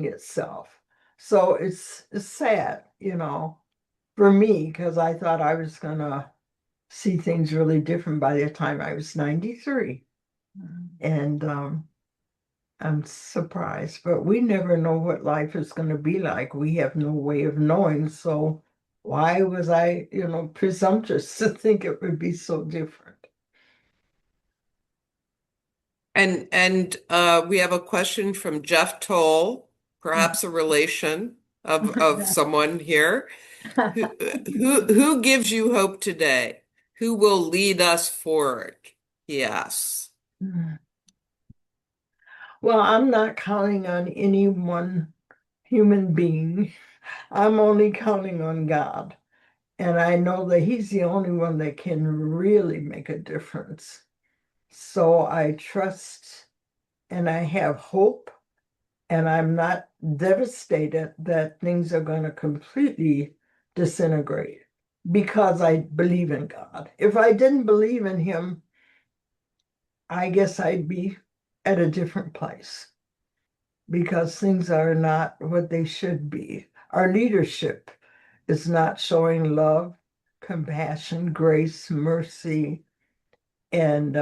itself. So it's sad, for me, because I thought I was going to see things really different by the time I was 93. And I'm surprised, but we never know what life is going to be like. We have no way of knowing. So Why was I, presumptuous to think it would be so different? And we have a question from Jeff Toll, perhaps a relation of someone here. Who gives you hope today? Who will lead us forward? He asks. Well, I'm not counting on any one human being. I'm only counting on God. And I know that He's the only one that can really make a difference. So I trust and I have hope, and I'm not devastated that things are going to completely disintegrate because I believe in God. If I didn't believe in Him, I guess I'd be at a different place because things are not what they should be. Our leadership is not showing love, compassion, grace, mercy, and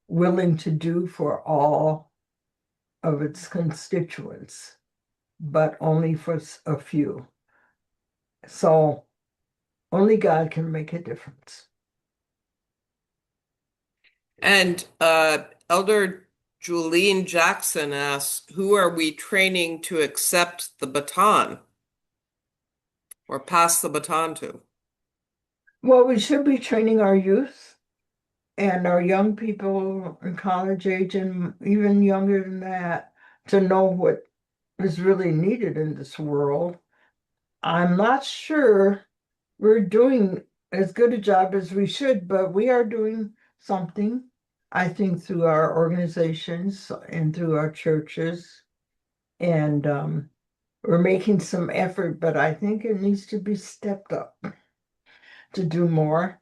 willing to do for all of its constituents, but only for a few. So only God can make a difference. And Elder Julene Jackson asks, who are we training to accept the baton or pass the baton to? Well, we should be training our youth and our young people in college age and even younger than that to know what is really needed in this world. I'm not sure we're doing as good a job as we should, but we are doing something, I think, through our organizations and through our churches. And we're making some effort, but I think it needs to be stepped up to do more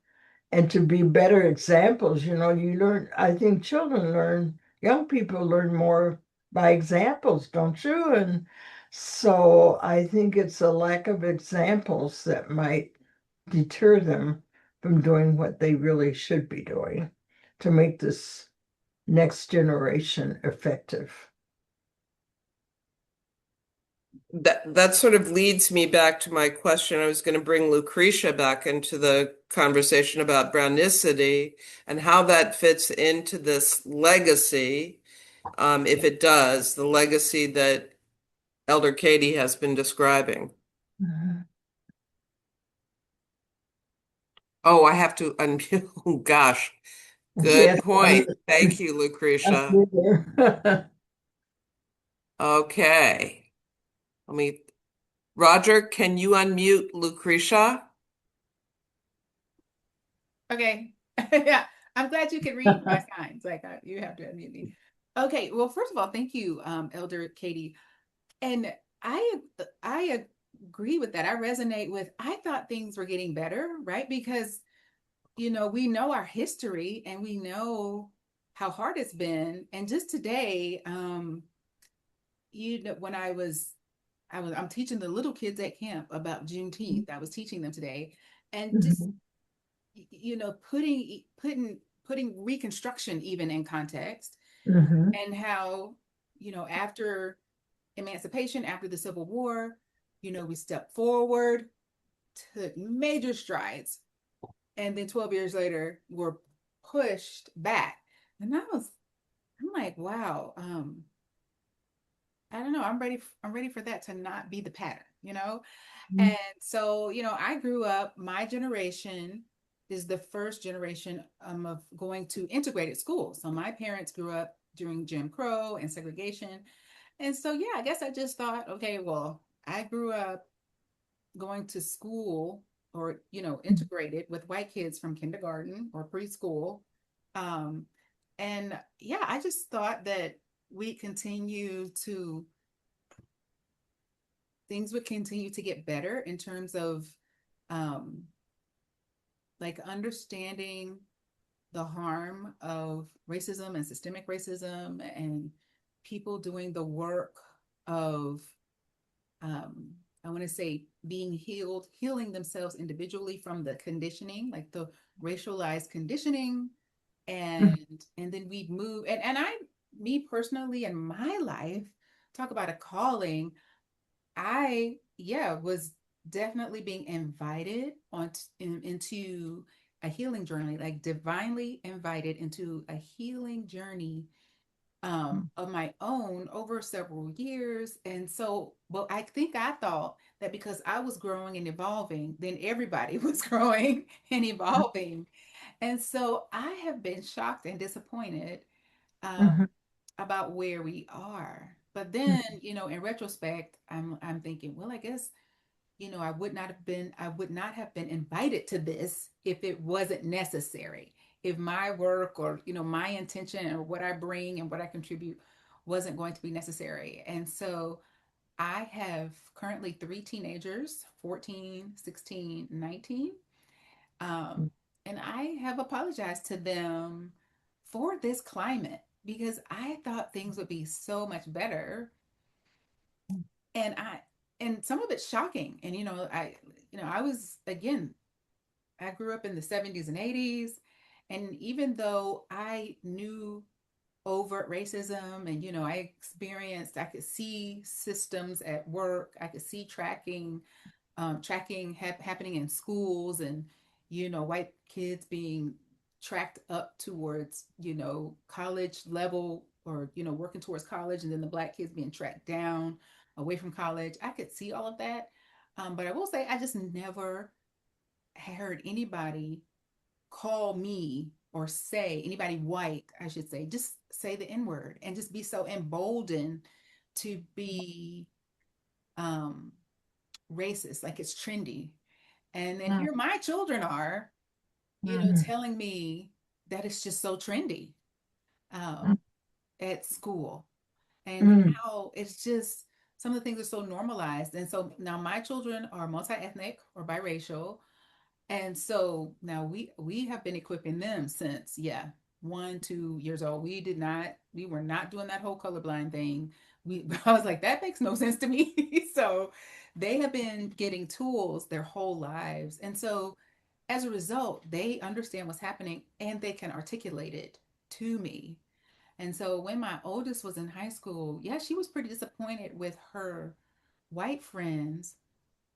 and to be better examples. You learn, I think children learn, young people learn more by examples, don't you? And so I think it's a lack of examples that might deter them from doing what they really should be doing to make this next generation effective. That sort of leads me back to my question. I was going to bring Lucretia back into the conversation about Brownicity and how that fits into this legacy, if it does, the legacy that Elder Katie has been describing. Mhm. Oh, I have to unmute. Oh, gosh, good Yes, point. Thank you, I'm Lucretia. here. Okay. Let me, Roger, can you unmute Lucretia? Okay. Yeah. I'm glad you can read my signs. Like you have to unmute me. Okay. Well, first of all, thank you, Elder Katie. And I agree with that. I resonate with, I thought things were getting better, right? Because, we know our history and we know how hard it's been. And just today, when I'm teaching the little kids at camp about Juneteenth. I was teaching them today, and just Mhm. putting Reconstruction even in context, Mhm. and how after emancipation, after the Civil War, we stepped forward, took major strides, and then 12 years later we're pushed back. And I'm like, wow, I don't know, I'm ready for that to not be the pattern. And so, I grew up, my generation is the first generation of going to integrated schools. So my parents grew up during Jim Crow and segregation. And so, yeah, I guess I just thought, okay, well, I grew up going to school or, integrated with white kids from kindergarten or preschool. Um, and yeah, I just thought that we continue to things would continue to get better in terms of um, like understanding the harm of racism and systemic racism and people doing the work of um, I want to say being healing themselves individually from the conditioning, like the racialized conditioning, and then we move and I me personally in my life talk about a calling. I, yeah, was definitely being invited into a healing journey, like divinely invited into a healing journey of my own over several years. And so, well, I think I thought that because I was growing and evolving, then everybody was growing and evolving. And so I have been shocked and disappointed um, Mhm. about where we are. But then, you know, in retrospect, I'm thinking, well, I guess, you know, I would not have been invited to this if it wasn't necessary. If my work or, you know, my intention or what I bring and what I contribute wasn't going to be necessary. And so I have currently three teenagers, 14, 16, 19. Um, and I have apologized to them for this climate because I thought things would be so much better. And and some of it's shocking. And, you know, I was, again, I grew up in the 70s and 80s. And even though I knew overt racism and, you know, I could see systems at work, I could see tracking happening in schools and, you know, white kids being tracked up towards, you know, college level or, you know, working towards college, and then the black kids being tracked down away from college. I could see all of that. But I will say, I just never heard anybody call me or say, anybody white, I should say, just say the N word and just be so emboldened to be um, racist, like it's trendy. And then here my children are, you know, Mhm. telling me that it's just so trendy um, at school, and Mhm. how it's just some of the things are so normalized. And so now my children are multi-ethnic or biracial. And so now we have been equipping them since, yeah, 1, 2 years old. We were not doing that whole colorblind thing. I was like, that makes no sense to me. So they have been getting tools their whole lives. And so as a result, they understand what's happening and they can articulate it to me. And so when my oldest was in high school, yeah, she was pretty disappointed with her white friends,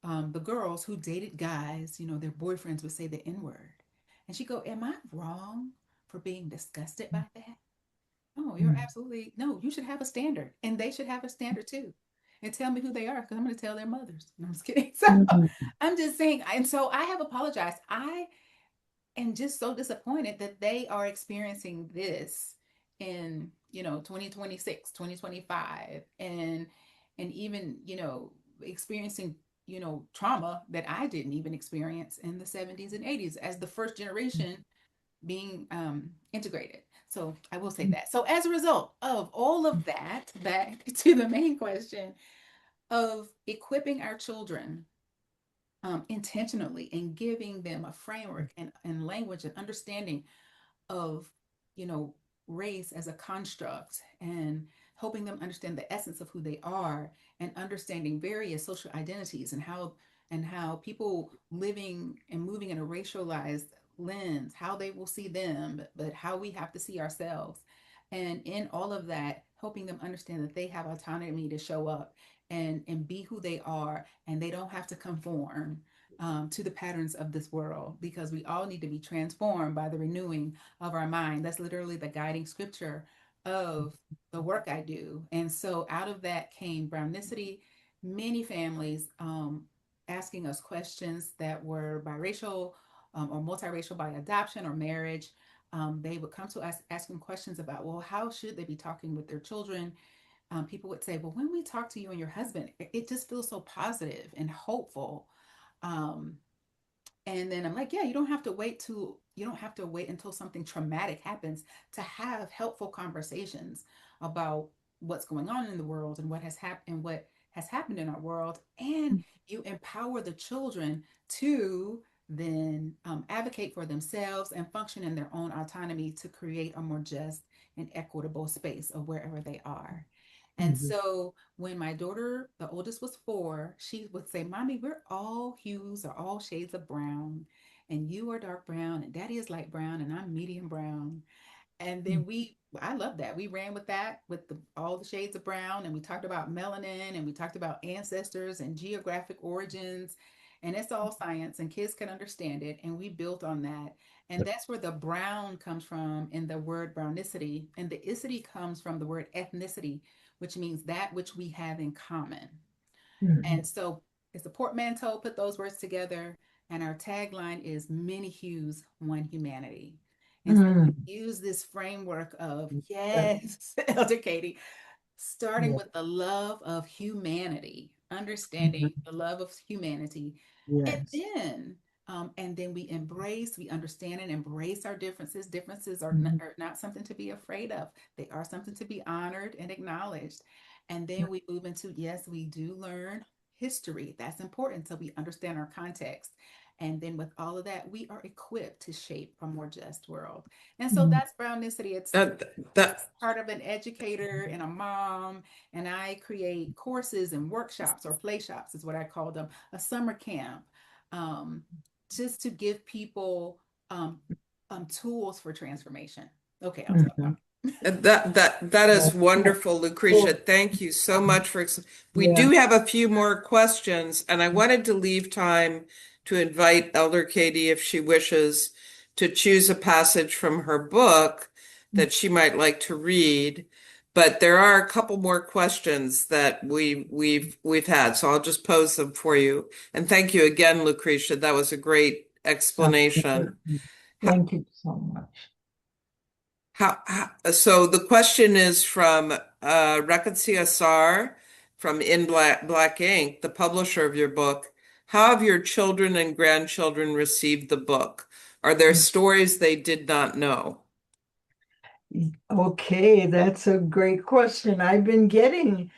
the girls who dated guys, you know, their boyfriends would say the N word. And she go, am I wrong for being disgusted by that? No, you're absolutely, no, you should have a standard. And they should have a standard too. And tell me who they are, because I'm going to tell their mothers. No, I'm just kidding. So I'm just saying. And so I have apologized. I am just so disappointed that they are experiencing this in, you know, 2026, 2025, and even, you know, experiencing, you know, trauma that I didn't even experience in the 70s and 80s as the first generation being integrated. So I will say that. So as a result of all of that, back to the main question of equipping our children intentionally and giving them a framework and language and understanding of, you know, race as a construct, and helping them understand the essence of who they are, and understanding various social identities and how people living and moving in a racialized lens, how they will see them, but how we have to see ourselves. And in all of that, helping them understand that they have autonomy to show up and be who they are, and they don't have to conform to the patterns of this world, because we all need to be transformed by the renewing of our mind. That's literally the guiding scripture of the work I do. And so out of that came Brownicity, many families asking us questions that were biracial or multiracial by adoption or marriage. They would come to us asking questions about, well, how should they be talking with their children? People would say, well, when we talk to you and your husband, it just feels so positive and hopeful. Um, and then I'm like, yeah, you don't have to wait until something traumatic happens to have helpful conversations about what's going on in the world and what has happened in our world. And you empower the children to then advocate for themselves and function in their own autonomy to create a more just and equitable space of wherever they are. And Mhm. so when my daughter, the oldest, was 4, she would say, Mommy, we're all hues or all shades of brown. And you are dark brown, and daddy is light brown, and I'm medium brown. And then I love that. We ran with that, with all the shades of brown, and we talked about melanin, and we talked about ancestors and geographic origins. And it's all science and kids can understand it. And we built on that. And that's where the brown comes from in the word brownicity. And the icity comes from the word ethnicity, which means that which we have in common. And so it's a portmanteau, put those words together. And our tagline is many hues, one humanity. And so we use this framework of, yes, Elder Katie, starting with the love of humanity, understanding the love of humanity, and Yes. then we embrace, we understand and embrace our differences. Differences are not something to be afraid of. They are something to be honored and acknowledged. And then we move into, yes, we do learn history. That's important so we understand our context. And then with all of that, we are equipped to shape a more just world. And so that's Brownicity. It's That part of an educator and a mom, and I create courses and workshops or play shops is what I call them, a summer camp, um, just to give people tools for transformation. Okay, I'll stop talking. that is wonderful, Lucretia. Thank you so much for. We do have a few more questions, and I wanted to leave time to invite Elder Katie, if she wishes, to choose a passage from her book that she might like to read. But there are a couple more questions that we've had, so I'll just pose them for you. And thank you again, Lucretia. That was a great explanation. Thank you so much. So the question is from Reconcia Sar from In Black Ink, the publisher of your book. How have your children and grandchildren received the book? Are there stories they did not know? Okay, that's a great question. I've been getting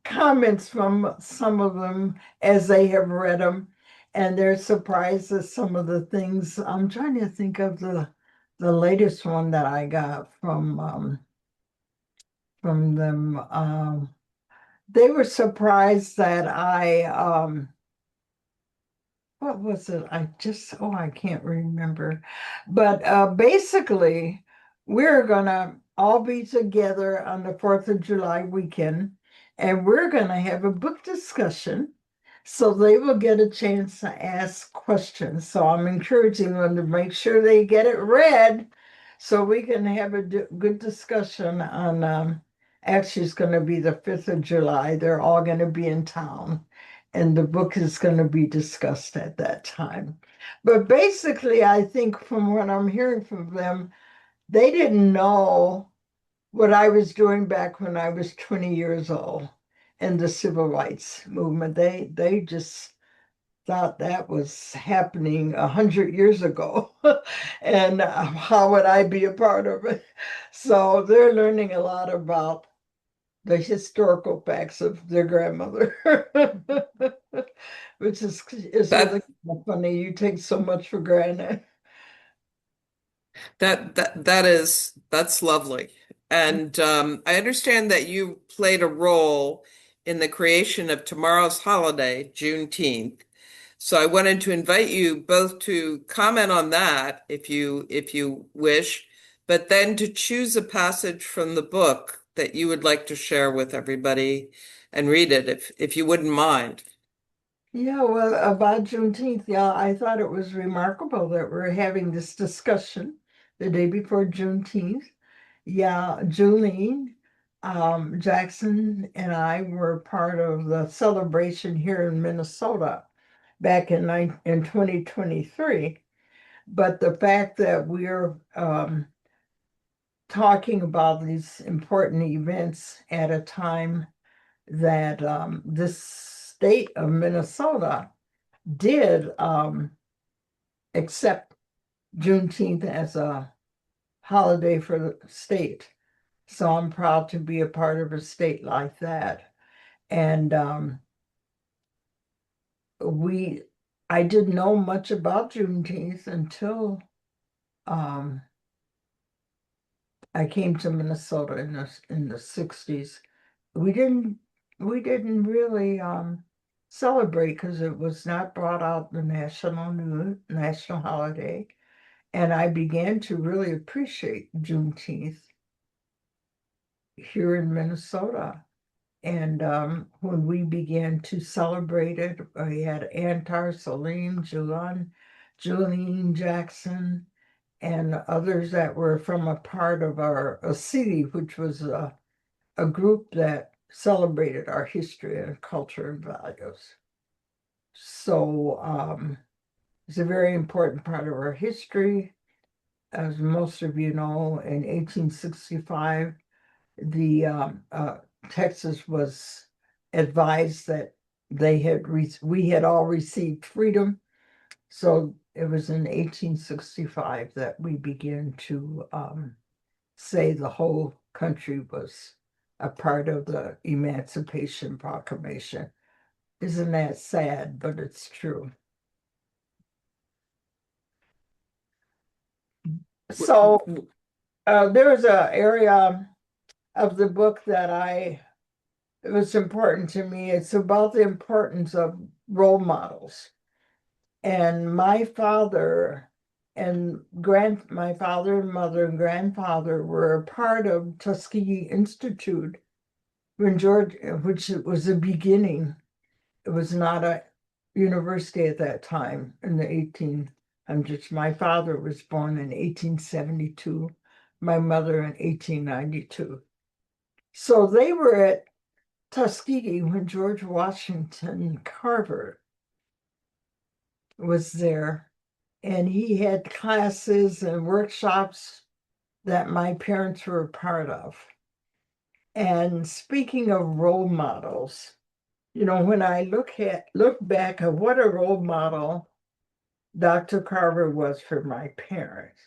comments from some of them as they have read them, and they're surprised at some of the things. I'm trying to think of the latest one that I got from them. They were surprised that what was it? I can't remember. But basically, we're gonna all be together on the 4th of July weekend, and we're gonna have a book discussion. So they will get a chance to ask questions. So I'm encouraging them to make sure they get it read so we can have a good discussion on, actually, it's going to be the 5th of July. They're all going to be in town and the book is going to be discussed at that time. But basically, I think from what I'm hearing from them, they didn't know what I was doing back when I was 20 years old in the civil rights movement. They just thought that was happening 100 years ago. And how would I be a part of it? So they're learning a lot about the historical facts of their grandmother, which is really That funny. You take so much for granted. that's lovely. And I understand that you played a role in the creation of tomorrow's holiday, Juneteenth. So I wanted to invite you both to comment on that if you wish, but then to choose a passage from the book that you would like to share with everybody and read it if you wouldn't mind. Yeah, well, about Juneteenth, yeah, I thought it was remarkable that we're having this discussion the day before Juneteenth. Yeah, Julie Jackson and I were part of the celebration here in Minnesota back in 2023. But the fact that we're talking about these important events at a time that this state of Minnesota did accept Juneteenth as a holiday for the state. So I'm proud to be a part of a state like that. And we, I didn't know much about Juneteenth until um, I came to Minnesota in the 60s. We didn't we didn't really celebrate because it was not brought out the national holiday. And I began to really appreciate Juneteenth here in Minnesota. And when we began to celebrate it, we had Antar, Salim, Julian Jackson, and others that were from a part of a city, which was a group that celebrated our history and culture and values. So it's a very important part of our history. As most of you know, in 1865, the Texas was advised that we had all received freedom. So it was in 1865 that we began to say the whole country was a part of the Emancipation Proclamation. Isn't that sad? But it's true. So there was an area of the book that it was important to me. It's about the importance of role models. And my father and my father and mother and grandfather were a part of Tuskegee Institute when which was the beginning. It was not a university at that time in the 1800s. My father was born in 1872, my mother in 1892. So they were at Tuskegee when George Washington Carver was there, and he had classes and workshops that my parents were a part of. And speaking of role models, when I look back at what a role model Dr. Carver was for my parents.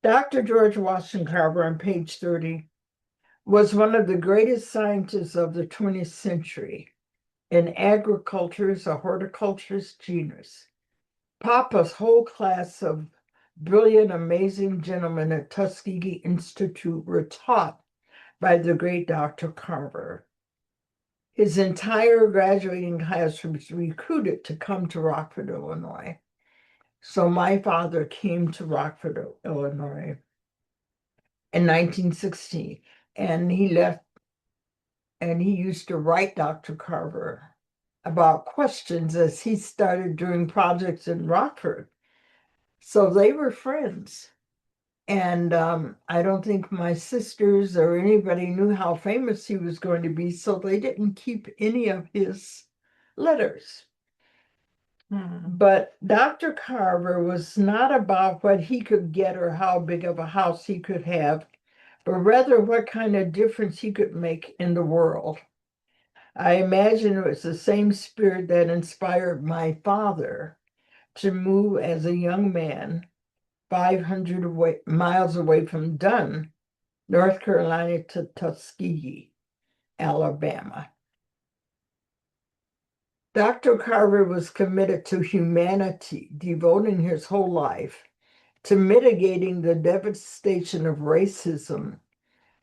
Dr. George Washington Carver on page 30 was one of the greatest scientists of the 20th century. In agriculture, is a horticulturist genius. Papa's whole class of brilliant, amazing gentlemen at Tuskegee Institute were taught by the great Dr. Carver. His entire graduating class was recruited to come to Rockford, Illinois. So my father came to Rockford, Illinois in 1916, and he left, and he used to write Dr. Carver about questions as he started doing projects in Rockford. So they were friends. And I don't think my sisters or anybody knew how famous he was going to be, so they didn't keep any of his letters. But Dr. Carver was not about what he could get or how big of a house he could have, but rather what kind of difference he could make in the world. I imagine it was the same spirit that inspired my father to move as a young man 500 miles away from Dunn, North Carolina, to Tuskegee, Alabama. Dr. Carver was committed to humanity, devoting his whole life to mitigating the devastation of racism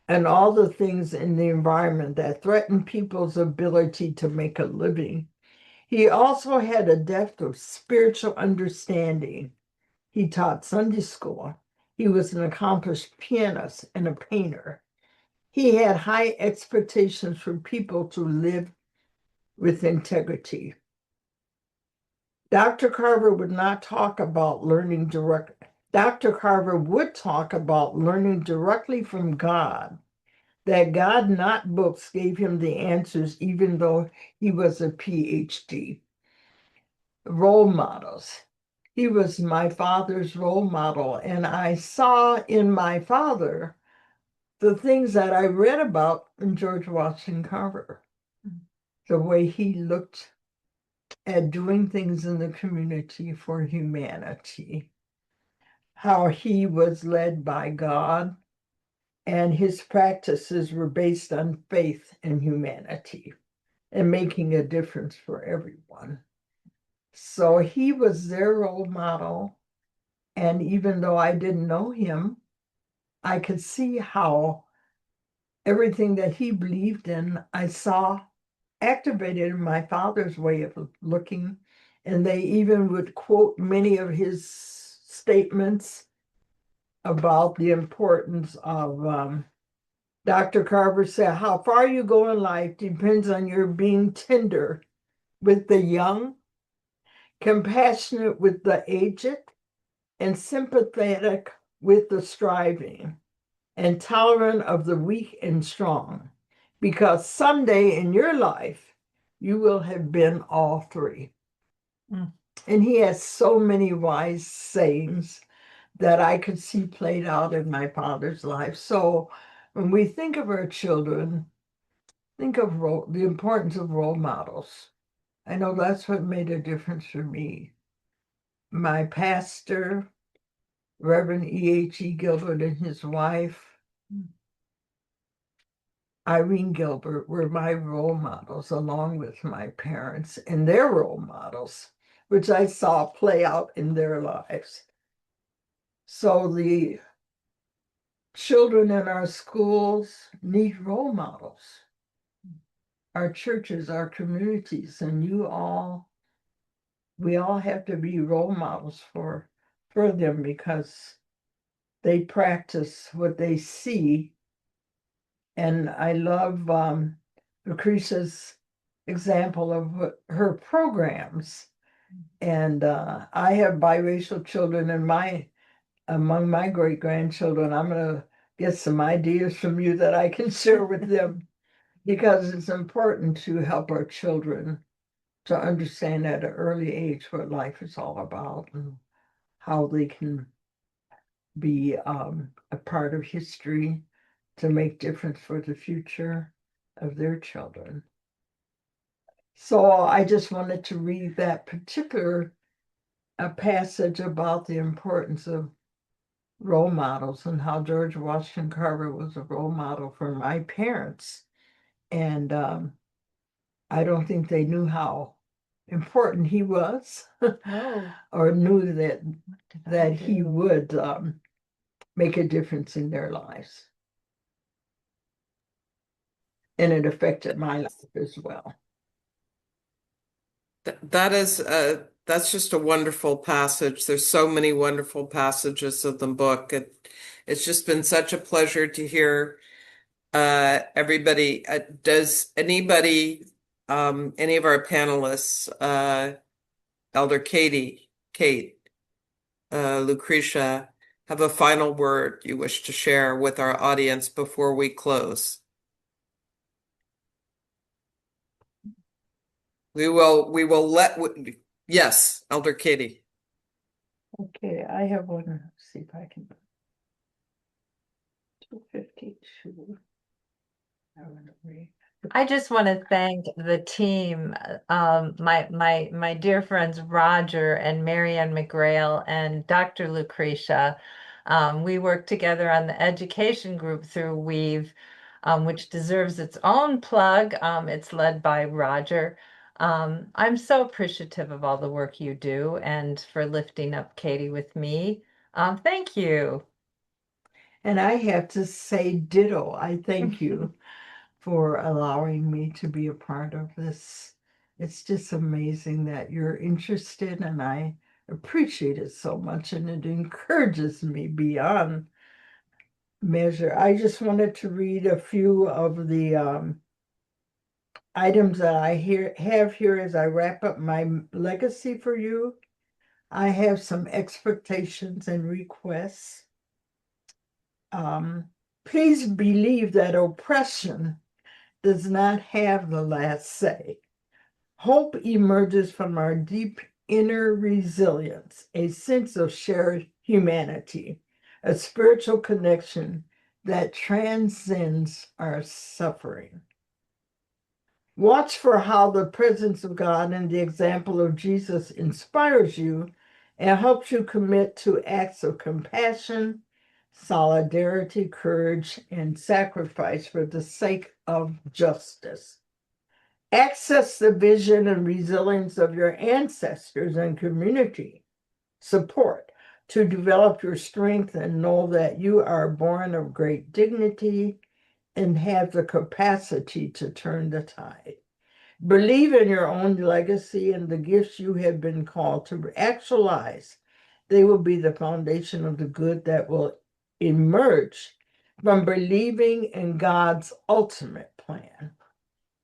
and all the things in the environment that threaten people's ability to make a living. He also had a depth of spiritual understanding. He taught Sunday school. He was an accomplished pianist and a painter. He had high expectations for people to live with integrity. Dr. Carver would not talk about learning direct. Dr. Carver would talk about learning directly from God, that God, not books, gave him the answers, even though he was a PhD. Role models. He was my father's role model, and I saw in my father the things that I read about in George Washington Carver, the way he looked at doing things in the community for humanity, how he was led by God, and his practices were based on faith and humanity and making a difference for everyone. So he was their role model. And even though I didn't know him, I could see how everything that he believed in, I saw activated in my father's way of looking. And they even would quote many of his statements about the importance of Dr. Carver said, how far you go in life depends on your being tender with the young, compassionate with the aged, and sympathetic with the striving, and tolerant of the weak and strong, because someday in your life, you will have been all three. Mm. And he has so many wise sayings that I could see played out in my father's life. So when we think of our children, think of the importance of role models. I know that's what made a difference for me. My pastor, Reverend E.H.E. Gilbert, and his wife, Irene Gilbert, were my role models, along with my parents and their role models, which I saw play out in their lives. So the children in our schools need role models. Our churches, our communities, and we all have to be role models for them, because they practice what they see. And I love Lucretia's example of her programs. And I have biracial children, and among my great-grandchildren, I'm going to get some ideas from you that I can share with them, because it's important to help our children to understand at an early age what life is all about and how they can be a part of history to make difference for the future of their children. So I just wanted to read that particular passage about the importance of role models and how George Washington Carver was a role model for my parents. And I don't think they knew how important he was, No. or knew that What did I he do? would make a difference in their lives. And it affected my life as well. That's just a wonderful passage. There's so many wonderful passages of the book. It's just been such a pleasure to hear everybody. Does anybody, any of our panelists, Elder Kate, Lucretia, have a final word you wish to share with our audience before we close? We will yes, Elder Katie. Okay, I have one. Let's see if I can. 252. I want to read. I just want to thank the team, my dear friends Roger and Marianne McGrail and Dr. Lucretia. We work together on the education group through Weave, which deserves its own plug. It's led by Roger. I'm so appreciative of all the work you do and for lifting up Katie with me. Thank you. And I have to say ditto. I thank you for allowing me to be a part of this. It's just amazing that you're interested, and I appreciate it so much, and it encourages me beyond measure. I just wanted to read a few of the items that I have here as I wrap up my legacy for you. I have some expectations and requests. Please believe that oppression does not have the last say. Hope emerges from our deep inner resilience, a sense of shared humanity, a spiritual connection that transcends our suffering. Watch for how the presence of God and the example of Jesus inspires you and helps you commit to acts of compassion, solidarity, courage, and sacrifice for the sake of justice. Access the vision and resilience of your ancestors and community support to develop your strength, and know that you are born of great dignity and have the capacity to turn the tide. Believe in your own legacy and the gifts you have been called to actualize. They will be the foundation of the good that will emerge from believing in God's ultimate plan.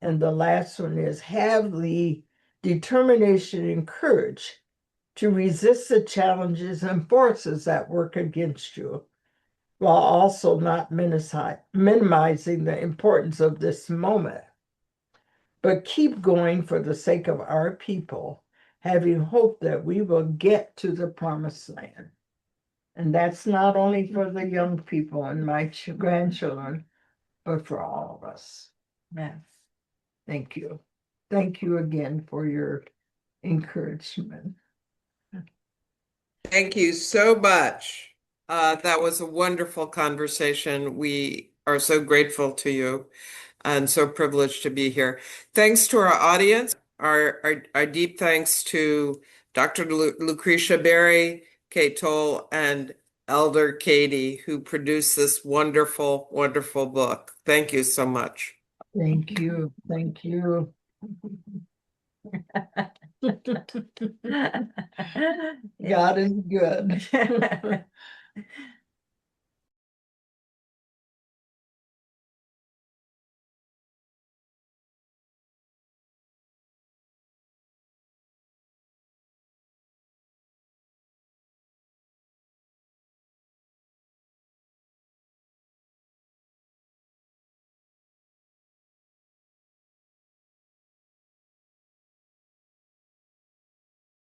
And the last one is have the determination and courage to resist the challenges and forces that work against you, while also not minimizing the importance of this moment. But keep going for the sake of our people, having hope that we will get to the promised land. And that's not only for the young people and my grandchildren, but for all of us. Yes. Thank you. Thank you again for your encouragement. Thank you so much. That was a wonderful conversation. We are so grateful to you and so privileged to be here. Thanks to our audience. Our deep thanks to Dr. Lucretia Berry, Kate Toll, and Elder Katie, who produced this wonderful, wonderful book. Thank you so much. Thank you. Thank you. God is good.